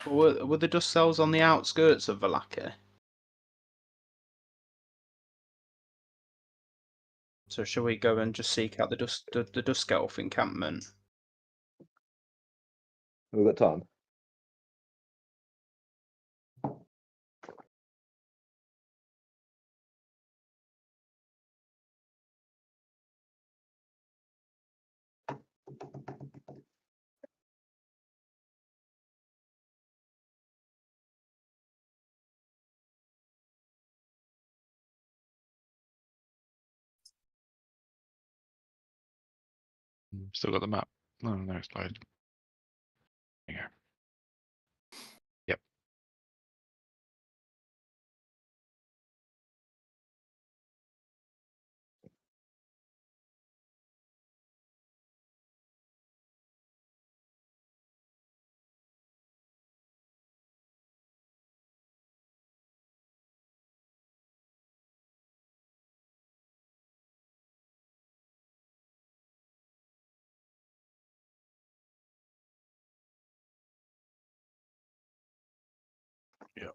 Speaker 2: we?
Speaker 1: Were the dust cells on the outskirts of Valakir? So shall we go and just seek out the Dusk Elf encampment?
Speaker 5: We've got time.
Speaker 3: Still got the map. No, no slide. There you go. Yep.
Speaker 7: Yeah.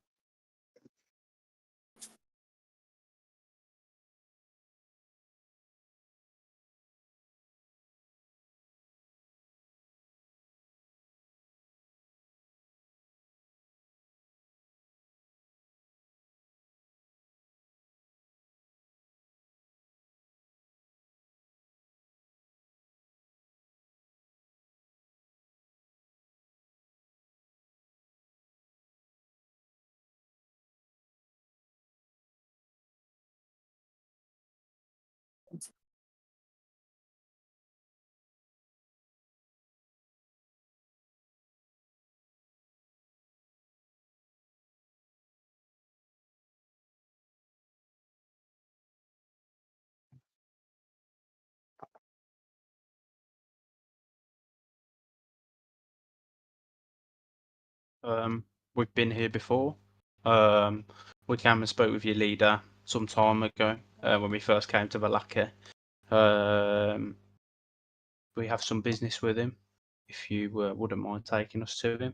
Speaker 1: We've been here before. We came and spoke with your leader some time ago when we first came to Valakyn. We have some business with him. If you wouldn't mind taking us to him.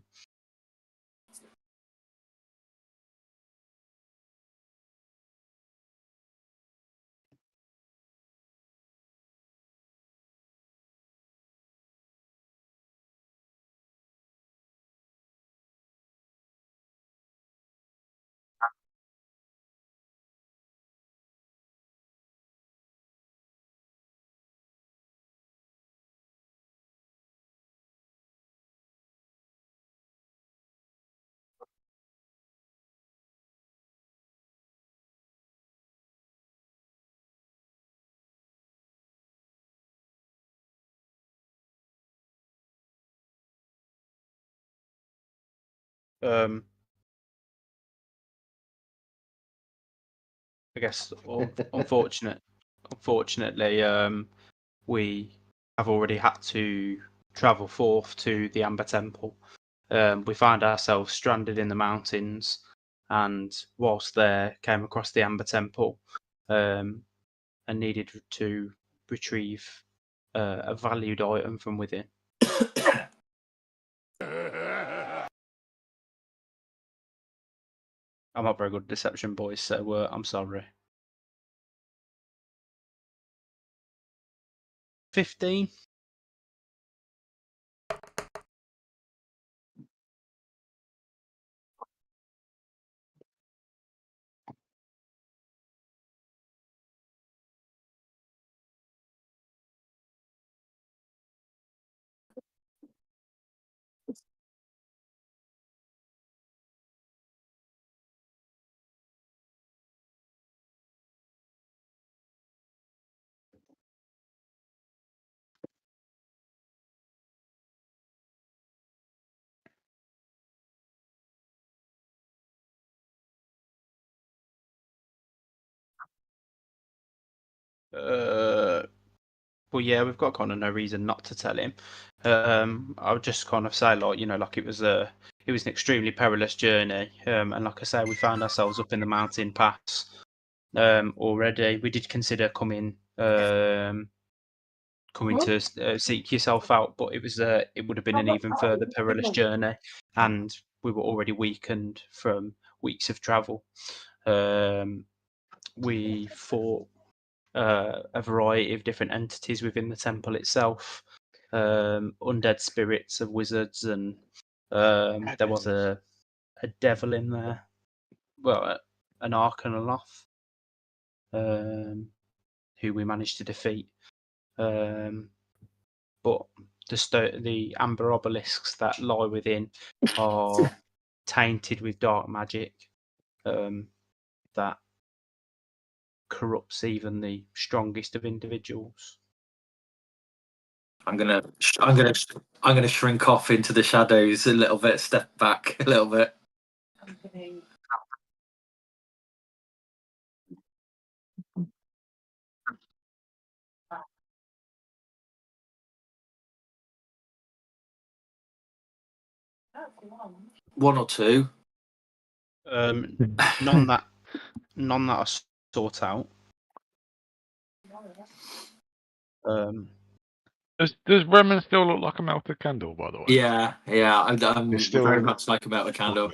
Speaker 1: I guess unfortunately, we have already had to travel forth to the Amber Temple. We found ourselves stranded in the mountains, and whilst there, came across the Amber Temple, and needed to retrieve a valued item from within. I'm not very good at deception, boys, so I'm sorry. 15. Well, yeah, we've got kind of no reason not to tell him. I would just kind of say, like, like it was an extremely perilous journey, and like I say, we found ourselves up in the mountain pass already. We did consider coming to seek yourself out, but it would have been an even further perilous journey, and we were already weakened from weeks of travel. We fought a variety of different entities within the temple itself, undead spirits of wizards, and there was a devil in there, well, an Alanonl, who we managed to defeat. But the amber obelisks that lie within are tainted with dark magic that corrupts even the strongest of individuals.
Speaker 2: I'm gonna shrink off into the shadows a little bit, step back a little bit. One or two.
Speaker 1: None that I sort out.
Speaker 3: Does Reman still look like a melted candle, by the way?
Speaker 2: Yeah, I'm
Speaker 3: It's still-
Speaker 2: very much like about the candle.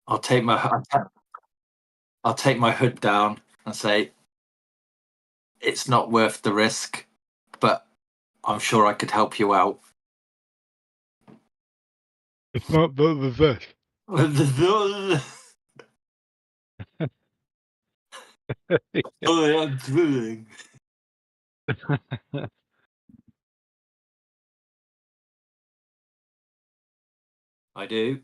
Speaker 2: I'll take my hood down and say, it's not worth the risk, but I'm sure I could help you out.
Speaker 3: It's not the this.
Speaker 2: Oh, I'm drooling. I do.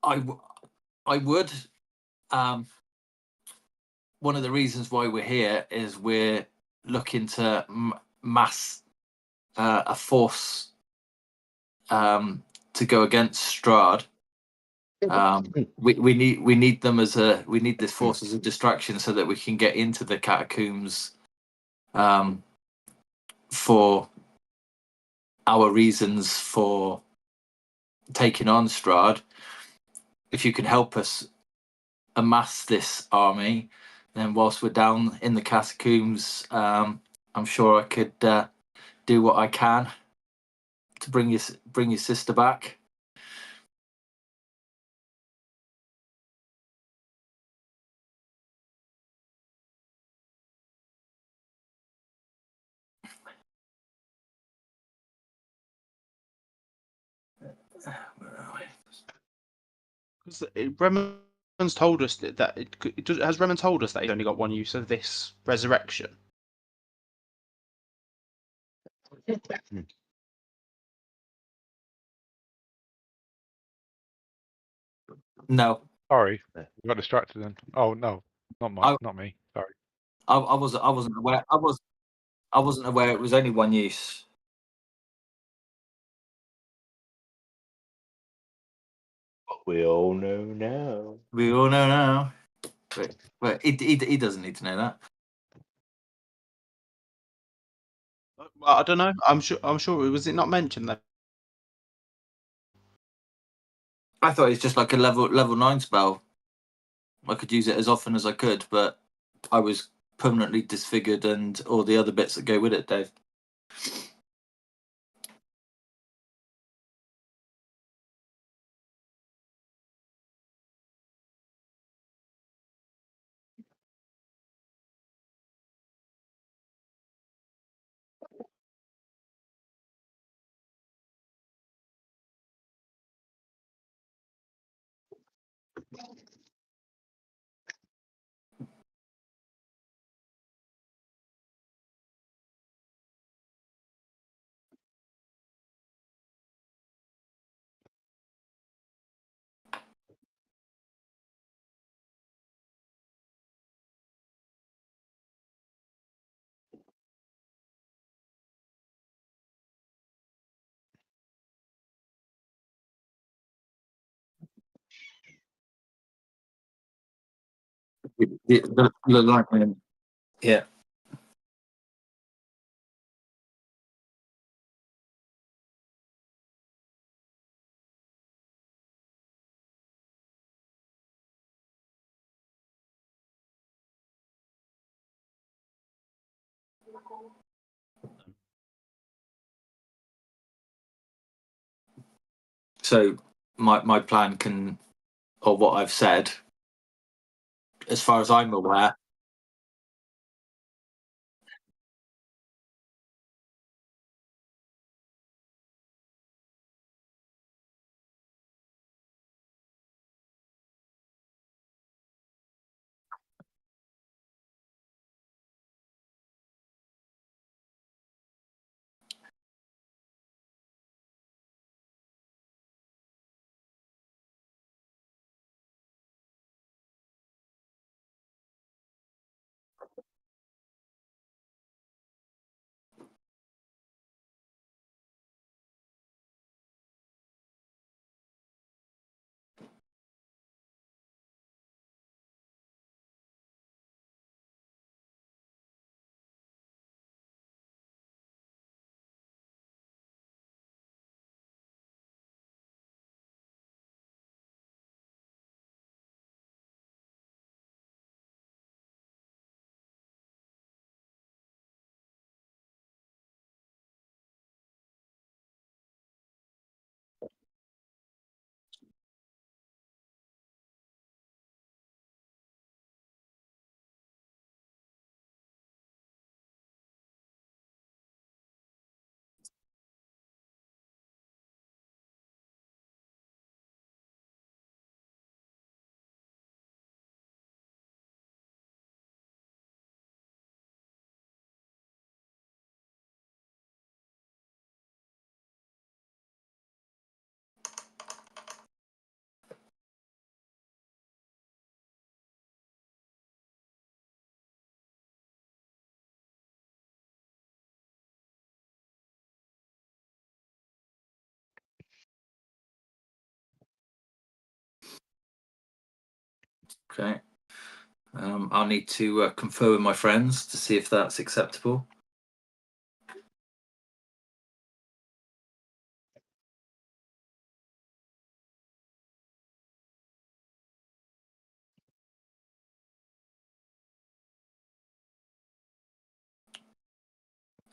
Speaker 2: I would. One of the reasons why we're here is we're looking to mass a force to go against Strahd. We need them as we need this force as a distraction so that we can get into the catacombs for our reasons for taking on Strahd. If you can help us amass this army, then whilst we're down in the catacombs, I'm sure I could do what I can to bring your sister back.
Speaker 1: Because Reman's told us that has Reman told us that he's only got one use of this resurrection?
Speaker 2: No,
Speaker 3: Sorry, I got distracted then. Oh no, not me. Sorry.
Speaker 2: I wasn't aware. I wasn't aware it was only one use.
Speaker 5: We all know now.
Speaker 2: We all know now. But he doesn't need to know that.
Speaker 1: I don't know. I'm sure. Was it not mentioned that?
Speaker 2: I thought it's just like a level 9 spell. I could use it as often as I could, but I was permanently disfigured and all the other bits that go with it, Dave. The lightning. Yeah. So my plan can, or what I've said, as far as I'm aware, Okay. I'll need to confer with my friends to see if that's acceptable.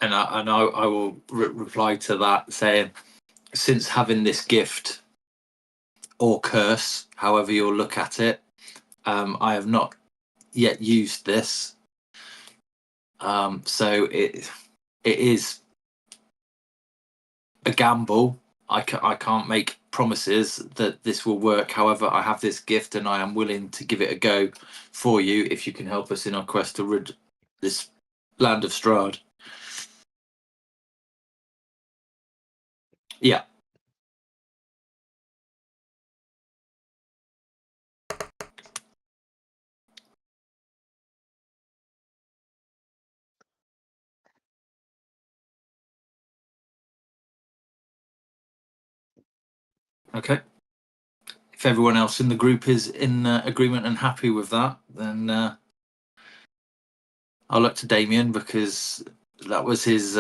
Speaker 2: And I will reply to that saying, since having this gift or curse, however you'll look at it, I have not yet used this. So it is a gamble. I can't make promises that this will work. However, I have this gift and I am willing to give it a go for you if you can help us in our quest to rid this land of Strahd. Yeah. Okay. If everyone else in the group is in agreement and happy with that, then I'll look to Damian, because that was his,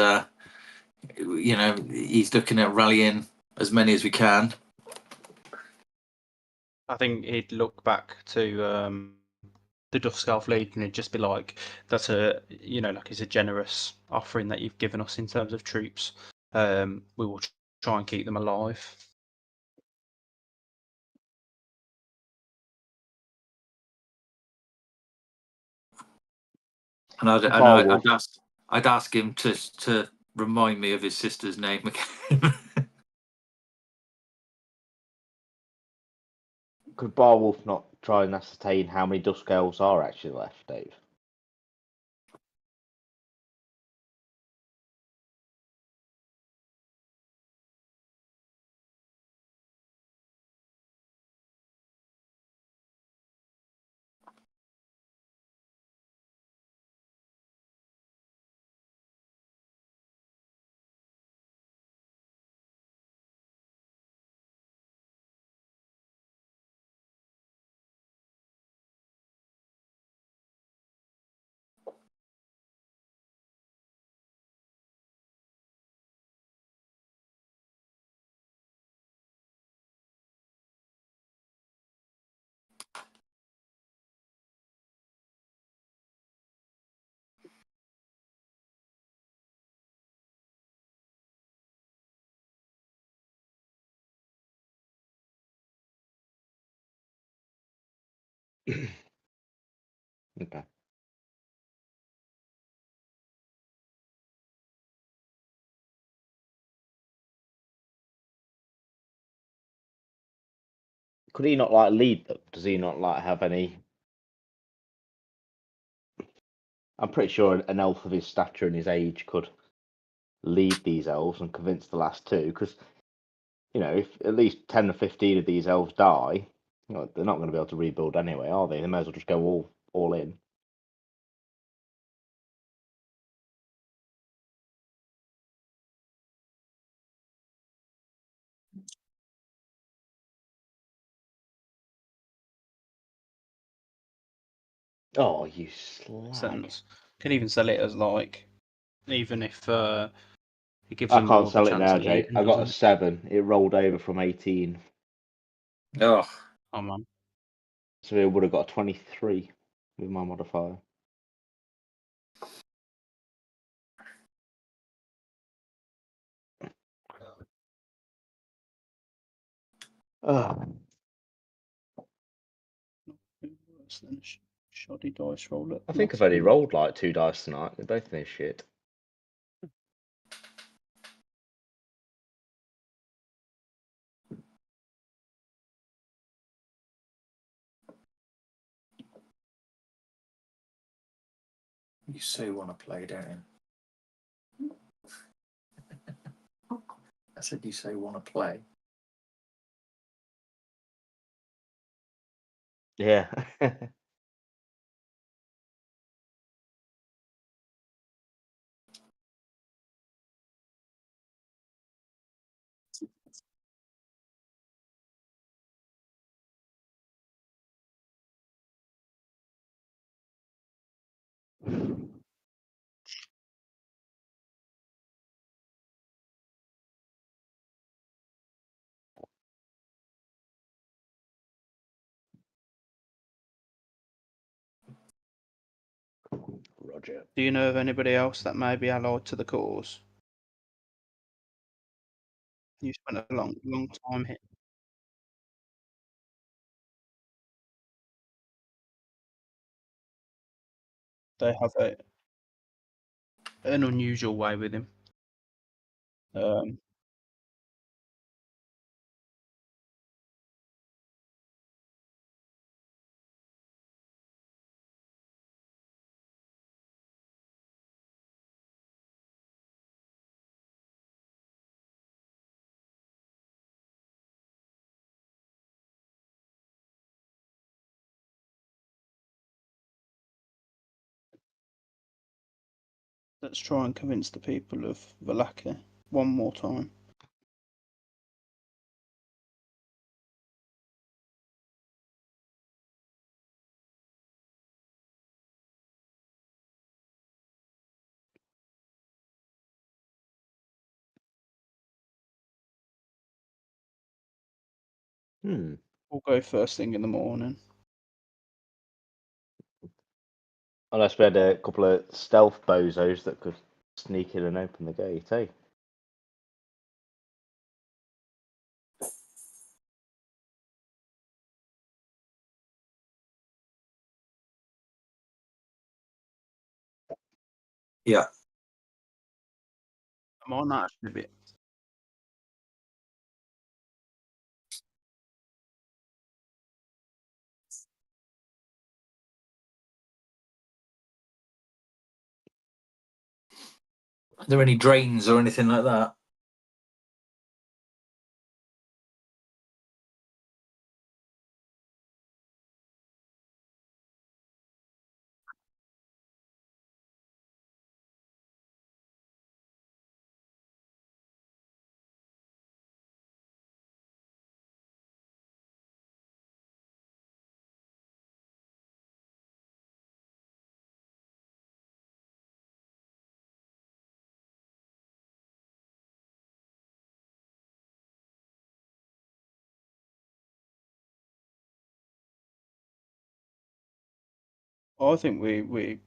Speaker 2: he's looking at rallying as many as we can.
Speaker 1: I think he'd look back to the Dusk Elf League and it'd just be like, that's it's a generous offering that you've given us in terms of troops. We will try and keep them alive.
Speaker 2: And I'd ask him to remind me of his sister's name again.
Speaker 5: Could Barwolf not try and ascertain how many Dusk Elves are actually left, Dave? Okay. Could he not lead them? Does he not have any? I'm pretty sure an elf of his stature and his age could lead these elves and convince the last two. Because if at least 10 or 15 of these elves die, they're not going to be able to rebuild anyway, are they? They may as well just go all in. Oh, you slag!
Speaker 1: Sentence. Can even sell it as even if it gives
Speaker 5: I
Speaker 1: them
Speaker 5: can't
Speaker 1: more of a
Speaker 5: sell it
Speaker 1: chance
Speaker 5: now,
Speaker 1: of
Speaker 5: Jake.
Speaker 1: leading,
Speaker 5: I got a
Speaker 1: doesn't it?
Speaker 5: 7. It rolled over from 18,
Speaker 2: Oh,
Speaker 1: Oh man.
Speaker 5: so it would have got a 23 with my modifier. Oh.
Speaker 1: Worse than a shoddy dice roll at
Speaker 5: I think I've
Speaker 1: last
Speaker 5: only
Speaker 1: minute.
Speaker 5: rolled 2 dice tonight. They're both no shit.
Speaker 2: you so want to play, don't you? I said you so want to play.
Speaker 5: Yeah. Roger.
Speaker 1: Do you know of anybody else that may be allied to the cause? You spent a long time here. They have an unusual way with him. Let's try and convince the people of Valakyn one more time.
Speaker 5: Hmm.
Speaker 1: We'll go first thing in the morning.
Speaker 5: Unless we had a couple of stealth bozos that could sneak in and open the gate, eh?
Speaker 2: Yeah.
Speaker 1: I'm on that a bit.
Speaker 2: Are there any drains or anything like that?
Speaker 1: I think we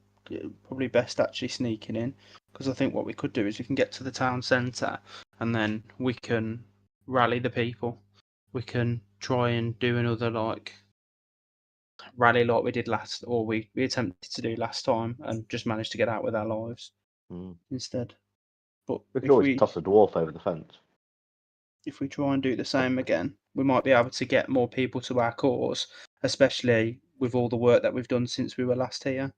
Speaker 1: probably best actually sneaking in, because I think what we could do is we can get to the town centre and then we can rally the people. We can try and do another rally like we did last, or we attempted to do last time and just managed to get out with our lives instead. But
Speaker 5: We could always toss a dwarf over the fence.
Speaker 1: if we try and do the same again, we might be able to get more people to our cause, especially with all the work that we've done since we were last here.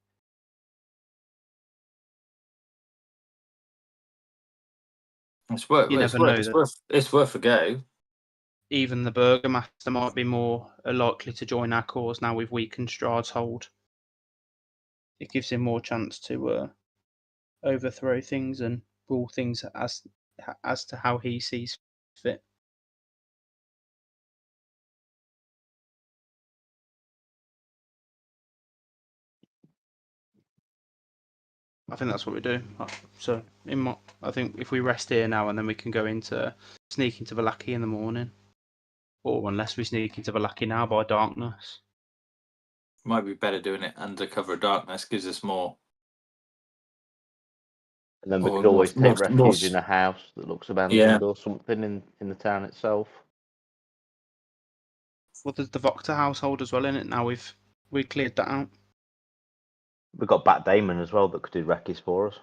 Speaker 2: It's worth.
Speaker 1: You
Speaker 2: It's
Speaker 1: never
Speaker 2: worth.
Speaker 1: know
Speaker 2: It's
Speaker 1: that
Speaker 2: worth. It's worth a go.
Speaker 1: even the Burgomaster might be more likely to join our cause now we've weakened Strahd's hold. It gives him more chance to overthrow things and rule things as to how he sees fit. I think that's what we do. So, I think if we rest here now and then we can go into sneak into Valakyn in the morning, or unless we sneak into Valakyn now by darkness.
Speaker 2: Might be better doing it under cover of darkness. Gives us more.
Speaker 5: And then we
Speaker 2: Or
Speaker 5: could always
Speaker 2: more-
Speaker 5: take
Speaker 2: more-
Speaker 5: refuge in a house that looks abandoned
Speaker 2: Yeah.
Speaker 5: or something in the town itself.
Speaker 1: Well, there's the Voctor household as well in it. Now we cleared that out.
Speaker 5: We've got Bat Damon as well that could do recce's for us.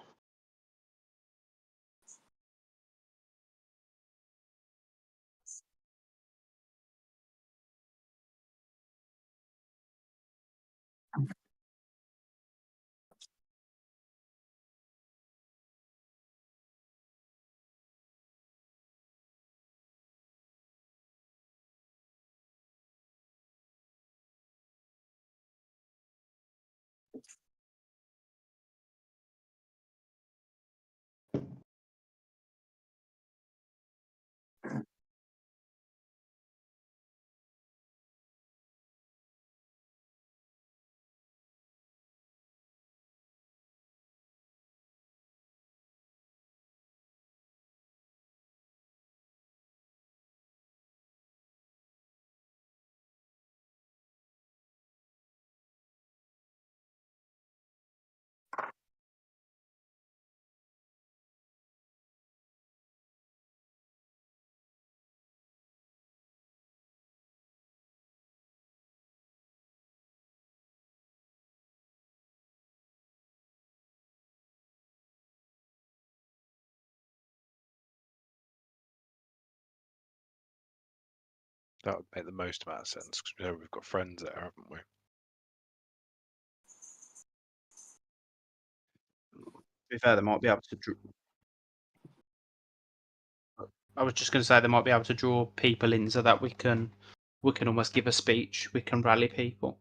Speaker 4: That would make the most amount of sense because we know we've got friends there, haven't we?
Speaker 1: To be fair, they might be able to draw. I was just going to say they might be able to draw people in so that we can almost give a speech. We can rally people.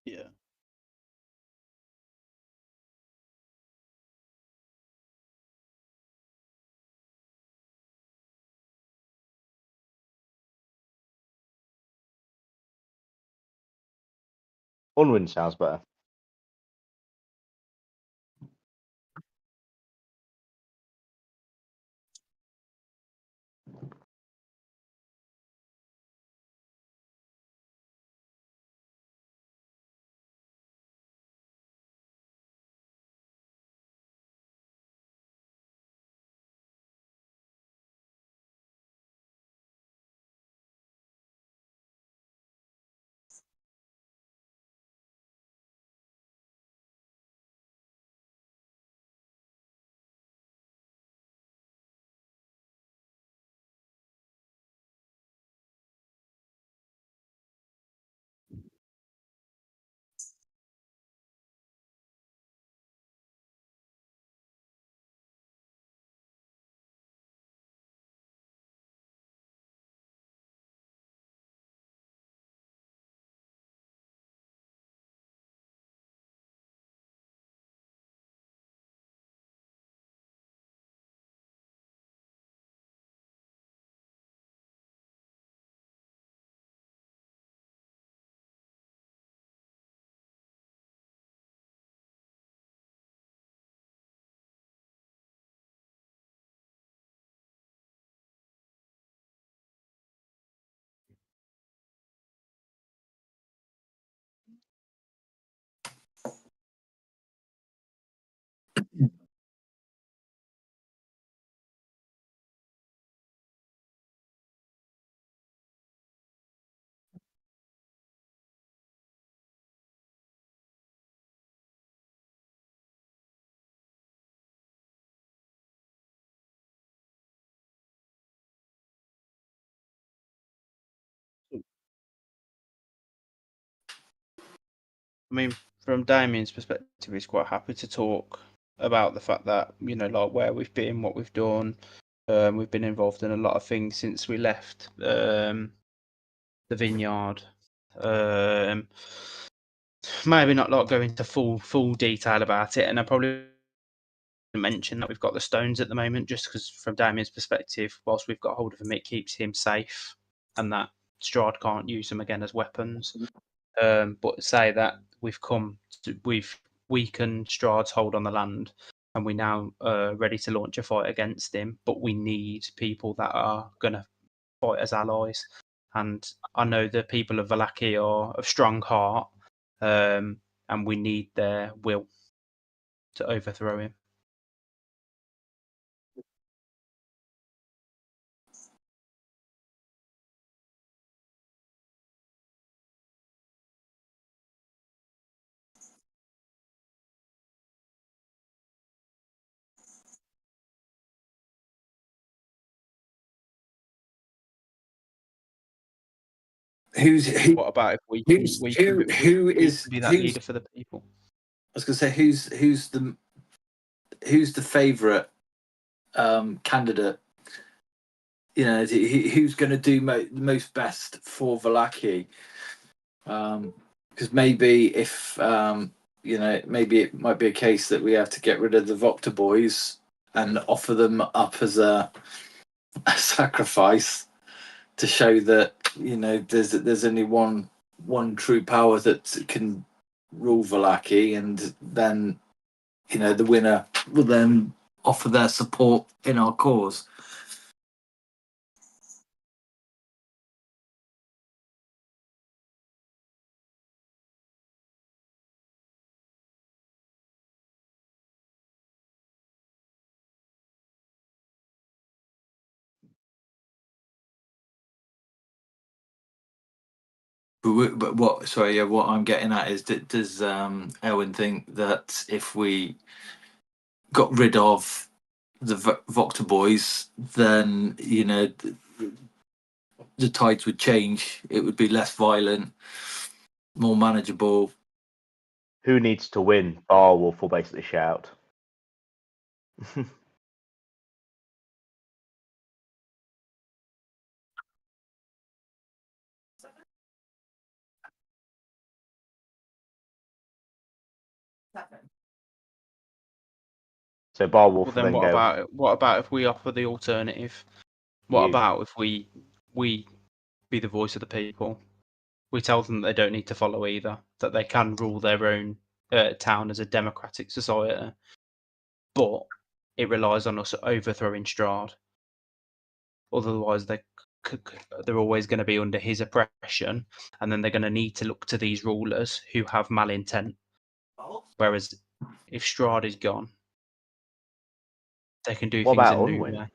Speaker 1: Yeah.
Speaker 5: Unwind sounds better. I mean, from Damian's perspective, he's quite happy to talk about the fact that, like where we've been, what we've done. We've been involved in a lot of things since we left the vineyard. Maybe not like go into full detail about it, and I probably mention that we've got the stones at the moment, just because from Damian's perspective, whilst we've got hold of them, it keeps him safe, and that Strahd can't use them again as weapons. But say that we've weakened Strahd's hold on the land, and we now ready to launch a fight against him. But we need people that are going to fight as allies. And I know the people of Vallaki are of strong heart, and we need their will to overthrow him. What about if we can be that leader for the people?
Speaker 2: I was going to say who's the favourite candidate? Who's going to do the most best for Vallaki? Because maybe if maybe it might be a case that we have to get rid of the Voctor boys and offer them up as a sacrifice to show that there's only one true power that can rule Vallaki, and then the winner will then offer their support in our cause. But what? Sorry, yeah. What I'm getting at is, does Elwyn think that if we got rid of the Voctor boys, then the tides would change. It would be less violent, more manageable.
Speaker 5: Who needs to win? Barwolf will basically shout. So Barwolf
Speaker 1: Well,
Speaker 5: will
Speaker 1: then
Speaker 5: then
Speaker 1: what
Speaker 5: go.
Speaker 1: about if we offer the alternative? What
Speaker 5: You.
Speaker 1: about if we be the voice of the people? We tell them they don't need to follow either, that they can rule their own town as a democratic society, but it relies on us overthrowing Strahd. Otherwise, they're always going to be under his oppression, and then they're going to need to look to these rulers who have malintent. Whereas if Strahd is gone, they can do
Speaker 5: What
Speaker 1: things
Speaker 5: about
Speaker 1: in a new
Speaker 5: Unwin?
Speaker 1: way.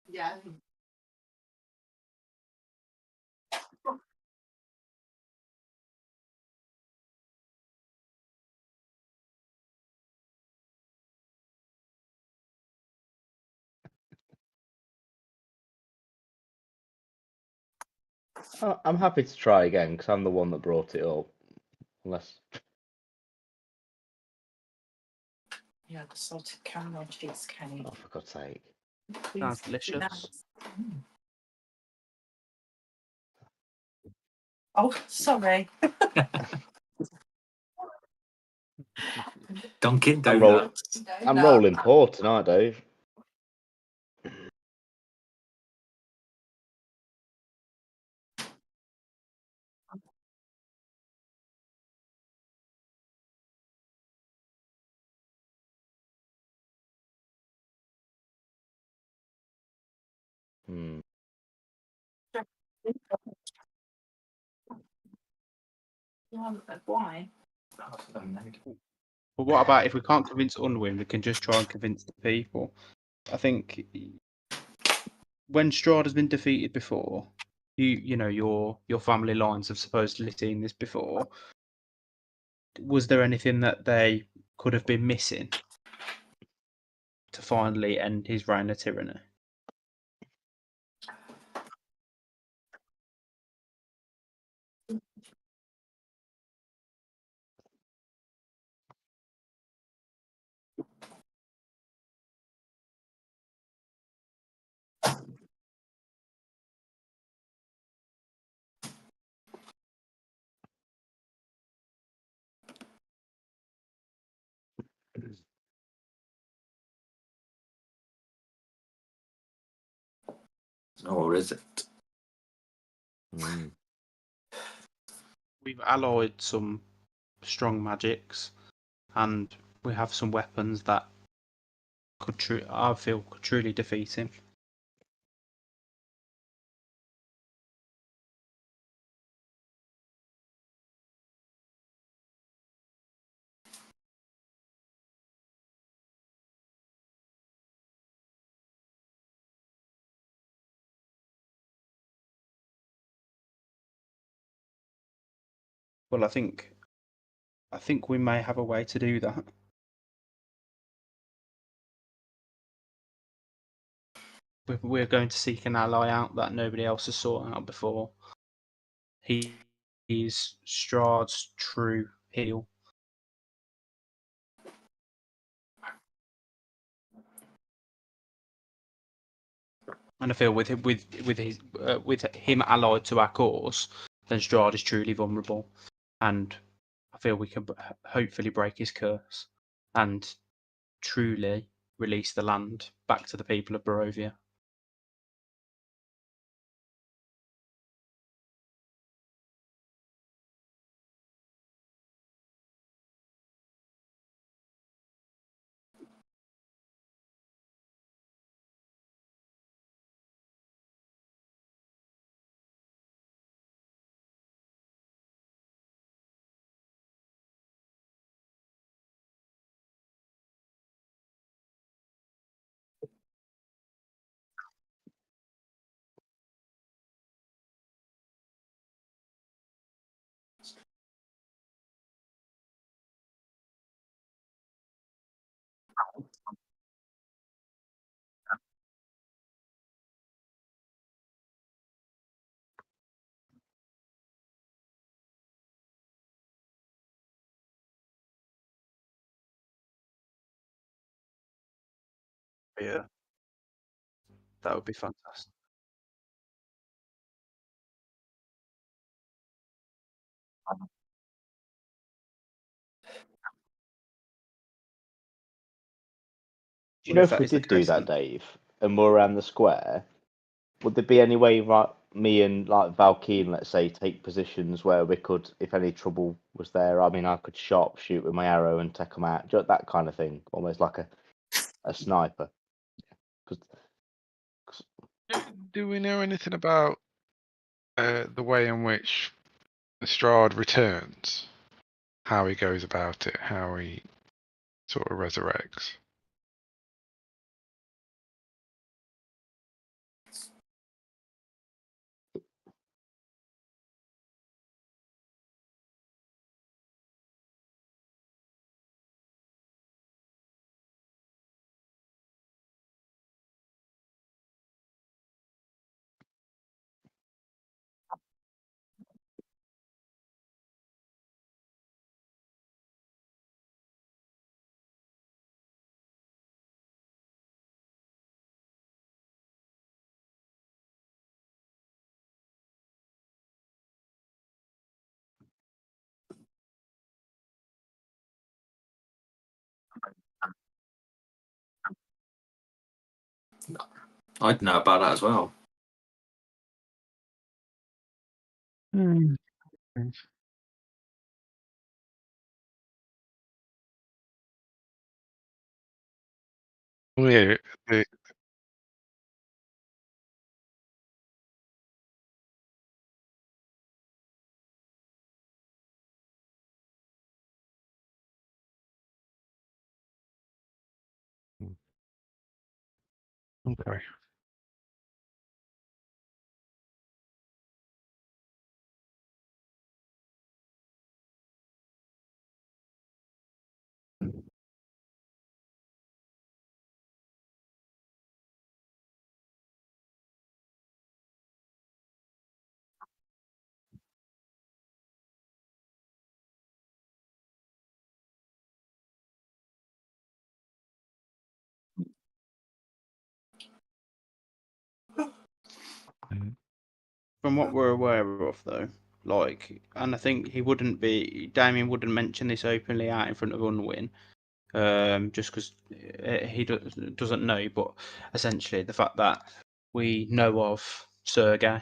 Speaker 6: Yeah.
Speaker 5: I'm happy to try again because I'm the one that brought it up. Unless.
Speaker 6: Yeah, the salted caramel cheesecake.
Speaker 5: Oh, for God's sake.
Speaker 1: Sounds delicious.
Speaker 6: Oh, sorry.
Speaker 2: Dunkin'
Speaker 5: I'm rolling.
Speaker 2: Donuts.
Speaker 5: I'm rolling poor tonight, Dave. Hmm.
Speaker 6: Why?
Speaker 1: But what about if we can't convince Unwin, we can just try and convince the people? I think when Strahd has been defeated before, you know your family lines have supposedly seen this before. Was there anything that they could have been missing to finally end his reign of tyranny?
Speaker 2: Or is it?
Speaker 5: Hmm.
Speaker 1: We've alloyed some strong magics, and we have some weapons that I feel could truly defeat him. Well, I think we may have a way to do that. We're going to seek an ally out that nobody else has sought out before. He's Strahd's true heel. And I feel with him allied to our cause, then Strahd is truly vulnerable, and I feel we can hopefully break his curse and truly release the land back to the people of Barovia. Yeah, that would be fantastic.
Speaker 5: Do you know if we did do that, Dave, and we're around the square, would there be any way, right, me and like Valkyn, let's say, take positions where we could, if any trouble was there, I mean, I could sharpshoot with my arrow and take them out, just that kind of thing, almost like a sniper.
Speaker 3: Do we know anything about the way in which Strahd returns? How he goes about it, how he sort of resurrects?
Speaker 2: I'd know about that as well.
Speaker 3: Hmm. Well, yeah, okay.
Speaker 1: From what we're aware of, though, like, and I think Damian wouldn't mention this openly out in front of Unwin, just because he doesn't know. But essentially, the fact that we know of Sergei,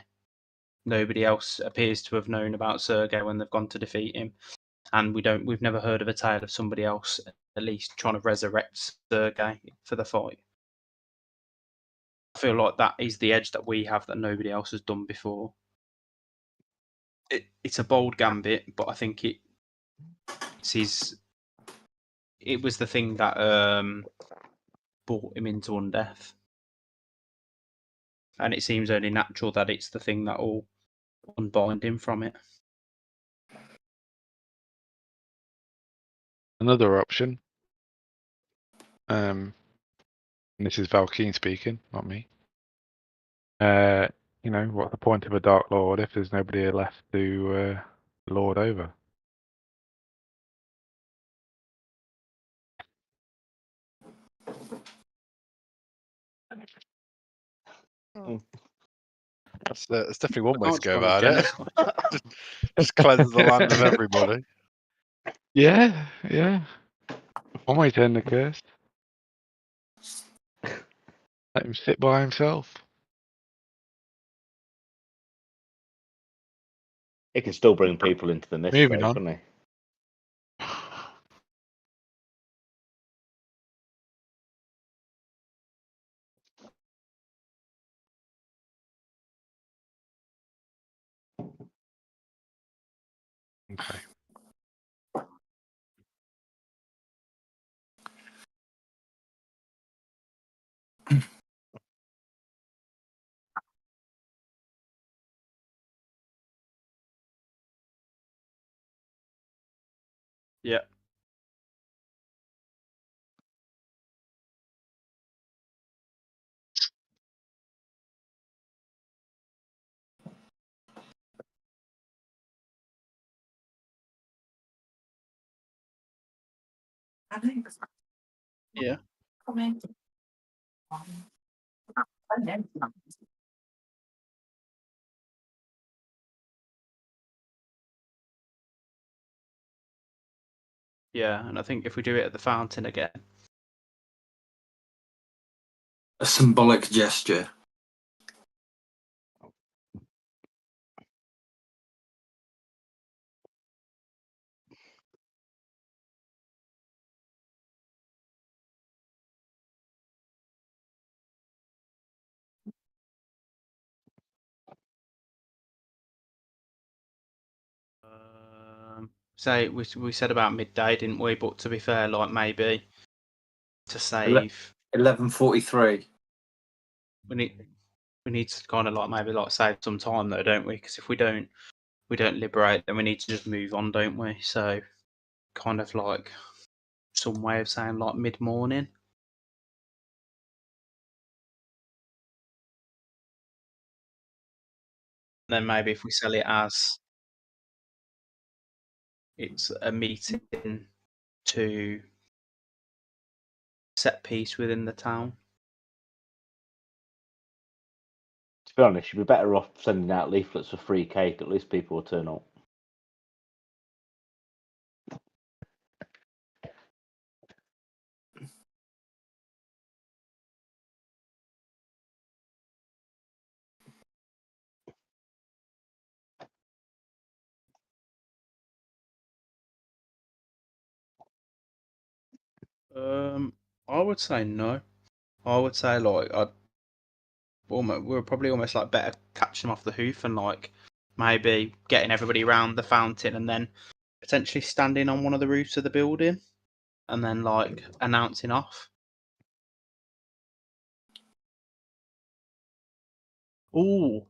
Speaker 1: nobody else appears to have known about Sergei when they've gone to defeat him, and we've never heard of a tale of somebody else at least trying to resurrect Sergei for the fight. I feel like that is the edge that we have that nobody else has done before. It's a bold gambit, but I think it was the thing that brought him into undeath, and it seems only natural that it's the thing that will unbind him from it.
Speaker 3: Another option. And this is Valkyn speaking, not me. You know, what's the point of a Dark Lord if there's nobody left to lord over?
Speaker 4: That's definitely one way to
Speaker 1: Can't
Speaker 4: go
Speaker 1: run a
Speaker 4: about it.
Speaker 1: genocide.
Speaker 4: Just cleanse the land of everybody.
Speaker 3: Yeah, yeah. One way to end the curse. Let him sit by himself.
Speaker 5: He can still bring people into the mist,
Speaker 3: Moving
Speaker 5: though,
Speaker 3: on.
Speaker 5: couldn't he?
Speaker 3: Okay.
Speaker 1: Yeah.
Speaker 6: I think it's
Speaker 1: Yeah.
Speaker 6: coming. I know.
Speaker 1: Yeah, and I think if we do it at the fountain again,
Speaker 2: A symbolic gesture.
Speaker 1: say we said about midday, didn't we? But to be fair, like maybe to
Speaker 2: Ele-
Speaker 1: save,
Speaker 2: 11:43.
Speaker 1: we need to kind of like maybe like save some time though, don't we? Because if we don't liberate, then we need to just move on, don't we? So kind of like some way of saying like mid morning. Then maybe if we sell it as it's a meeting to set piece within the town.
Speaker 5: To be honest, you'd be better off sending out leaflets for free cake. At least people will turn up.
Speaker 1: I would say no. I would say like we're probably almost like better catching them off the hoof and like maybe getting everybody around the fountain and then potentially standing on one of the roofs of the building and then like announcing off. Oh,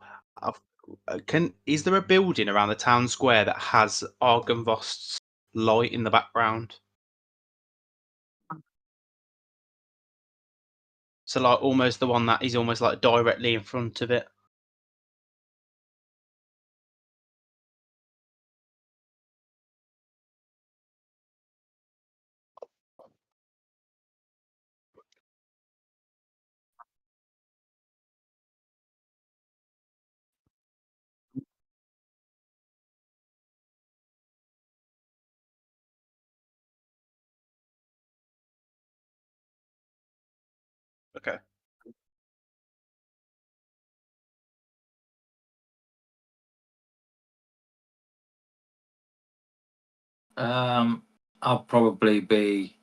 Speaker 1: is there a building around the town square that has Argynvost's light in the background? So like almost the one that is almost like directly in front of it. Okay.
Speaker 2: I'll probably be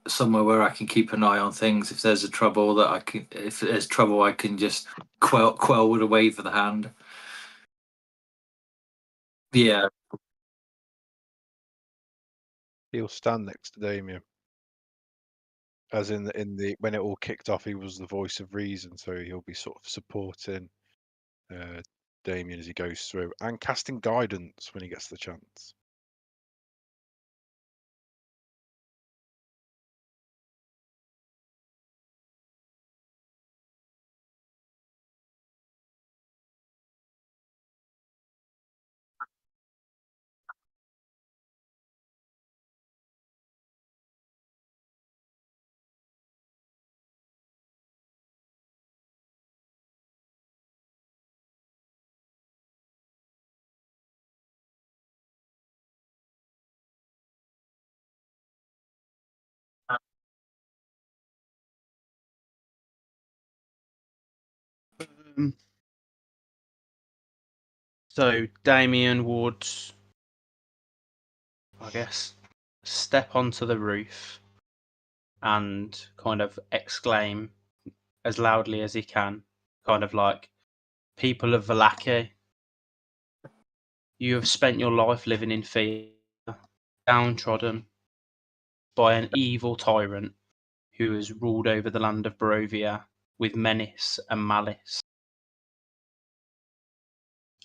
Speaker 2: somewhere where I can keep an eye on things. If there's trouble, I can just quell with a wave of the hand. Yeah,
Speaker 4: He'll stand next to Damian. As in the when it all kicked off, he was the voice of reason, so he'll be sort of supporting Damian as he goes through and casting guidance when he gets the chance.
Speaker 1: So Damian would, I guess, step onto the roof and kind of exclaim as loudly as he can, kind of like, "People of Vallaki, you have spent your life living in fear, downtrodden by an evil tyrant who has ruled over the land of Barovia with menace and malice."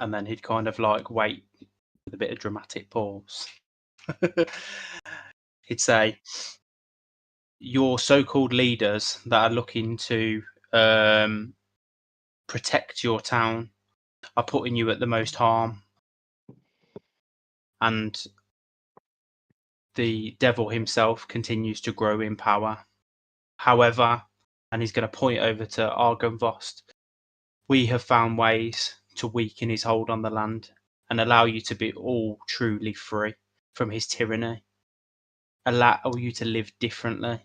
Speaker 1: And then he'd kind of like wait with a bit of dramatic pause. He'd say, "Your so-called leaders that are looking to protect your town are putting you at the most harm, and the devil himself continues to grow in power. However," and he's going to point over to Argynvost, "we have found ways to weaken his hold on the land and allow you to be all truly free from his tyranny, allow you to live differently,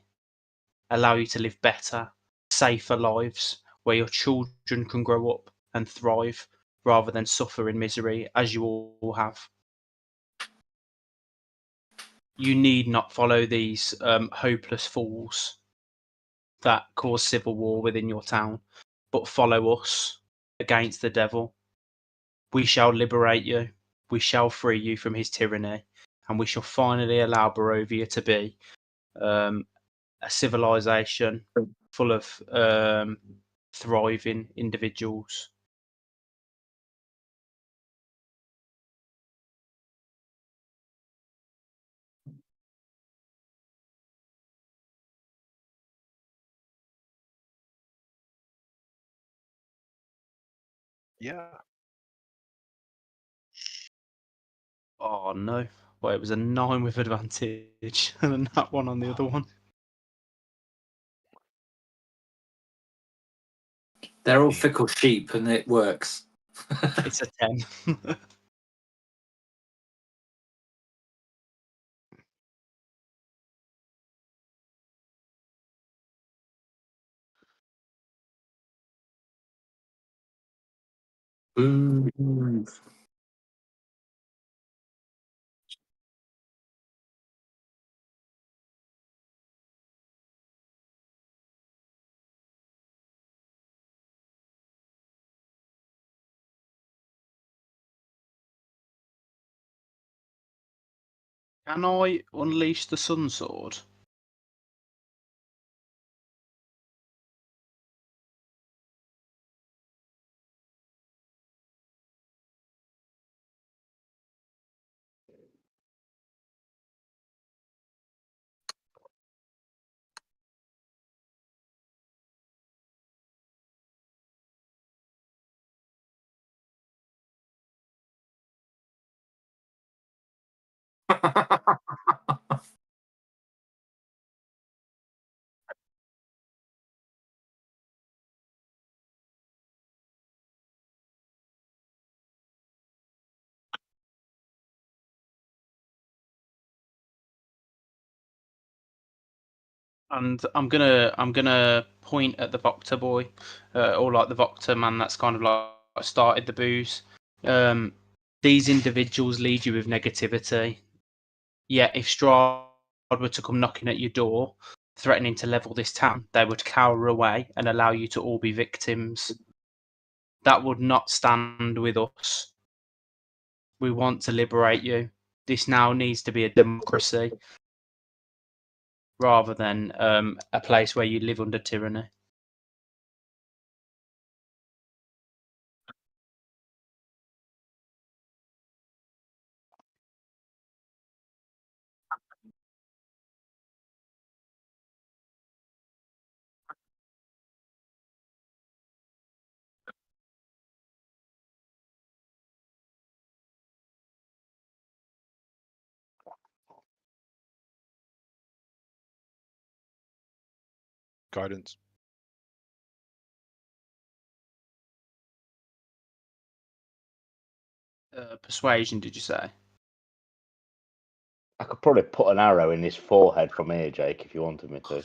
Speaker 1: allow you to live better, safer lives where your children can grow up and thrive rather than suffer in misery as you all have. You need not follow these hopeless fools that cause civil war within your town, but follow us against the devil. We shall liberate you. We shall free you from his tyranny, and we shall finally allow Barovia to be a civilization full of thriving individuals."
Speaker 7: Yeah.
Speaker 1: Oh no! Well, it was a 9 with advantage, and that one on the other one.
Speaker 2: They're all fickle sheep, and it works.
Speaker 1: It's a 10. Can I unleash the Sun Sword? And I'm gonna point at the Voctor boy, or like the Voctor man that's kind of like started the booze. These individuals lead you with negativity. Yet if Strahd were to come knocking at your door, threatening to level this town, they would cower away and allow you to all be victims. That would not stand with us. We want to liberate you. This now needs to be a democracy rather than a place where you live under tyranny.
Speaker 4: Guidance.
Speaker 1: Persuasion, did you say?
Speaker 5: I could probably put an arrow in his forehead from here, Jake, if you wanted me to.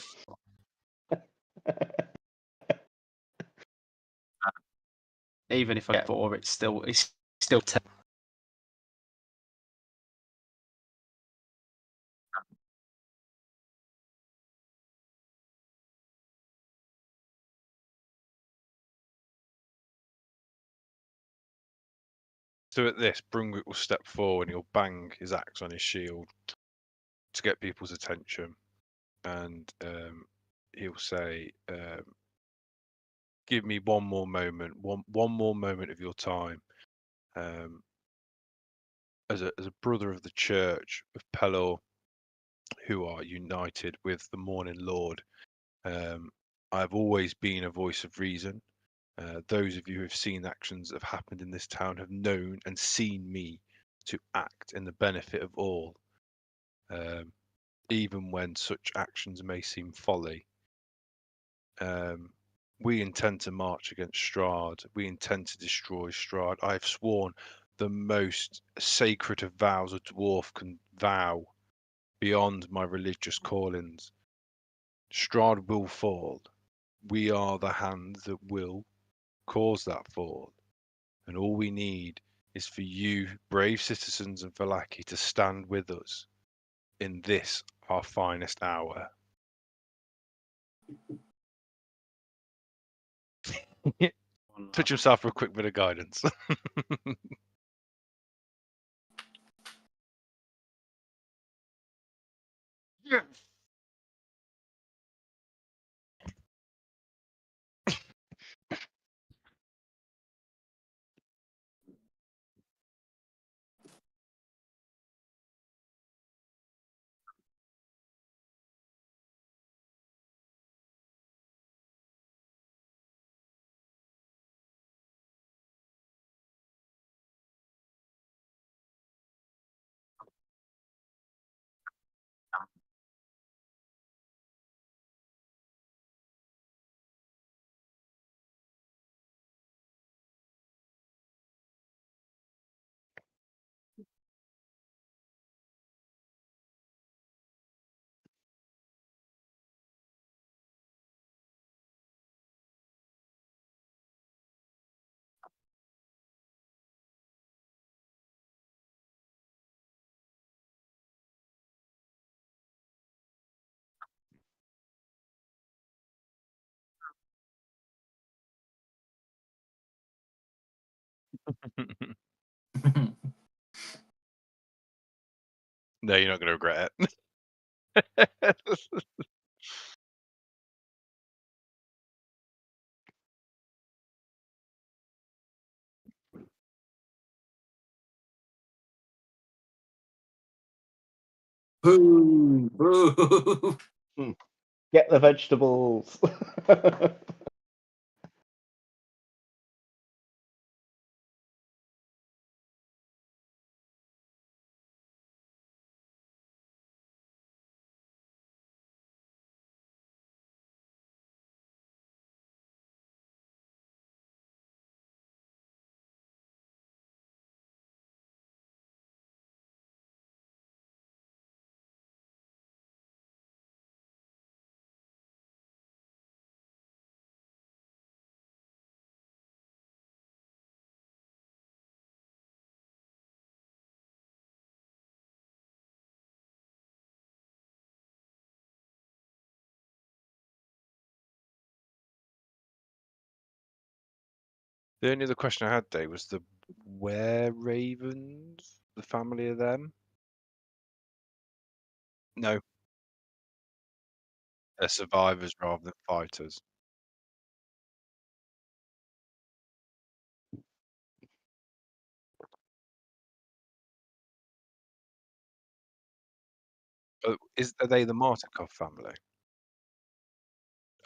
Speaker 1: even if I get 4, it's still 10.
Speaker 4: So at this, Brungrik will step forward and he'll bang his axe on his shield to get people's attention, and he'll say, "Give me one more moment, one more moment of your time." As a brother of the Church of Pelor, who are united with the Morning Lord, I've always been a voice of reason. Those of you who have seen actions that have happened in this town have known and seen me to act in the benefit of all, even when such actions may seem folly. We intend to march against Strahd. We intend to destroy Strahd. I have sworn the most sacred of vows a dwarf can vow beyond my religious callings. Strahd will fall. We are the hand that will cause that fall. And all we need is for you, brave citizens of Vallaki, to stand with us in this, our finest hour. Touch himself for a quick bit of guidance. No, you're not going to regret it.
Speaker 2: Boo! Boo!
Speaker 5: Get the vegetables.
Speaker 4: The only other question I had, Dave, was the were ravens, the family of them? No, they're survivors rather than fighters. Oh, are they the Martikov family?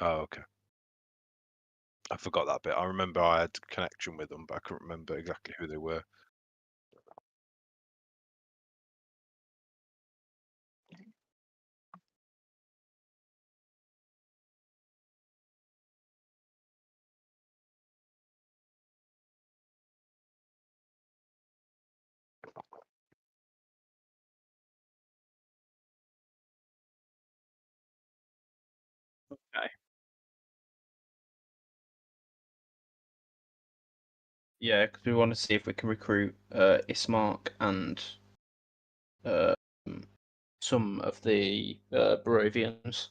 Speaker 4: Oh, okay. I forgot that bit. I remember I had a connection with them, but I couldn't remember exactly who they were.
Speaker 1: Okay. Yeah, because we want to see if we can recruit Ismark and some of the Barovians.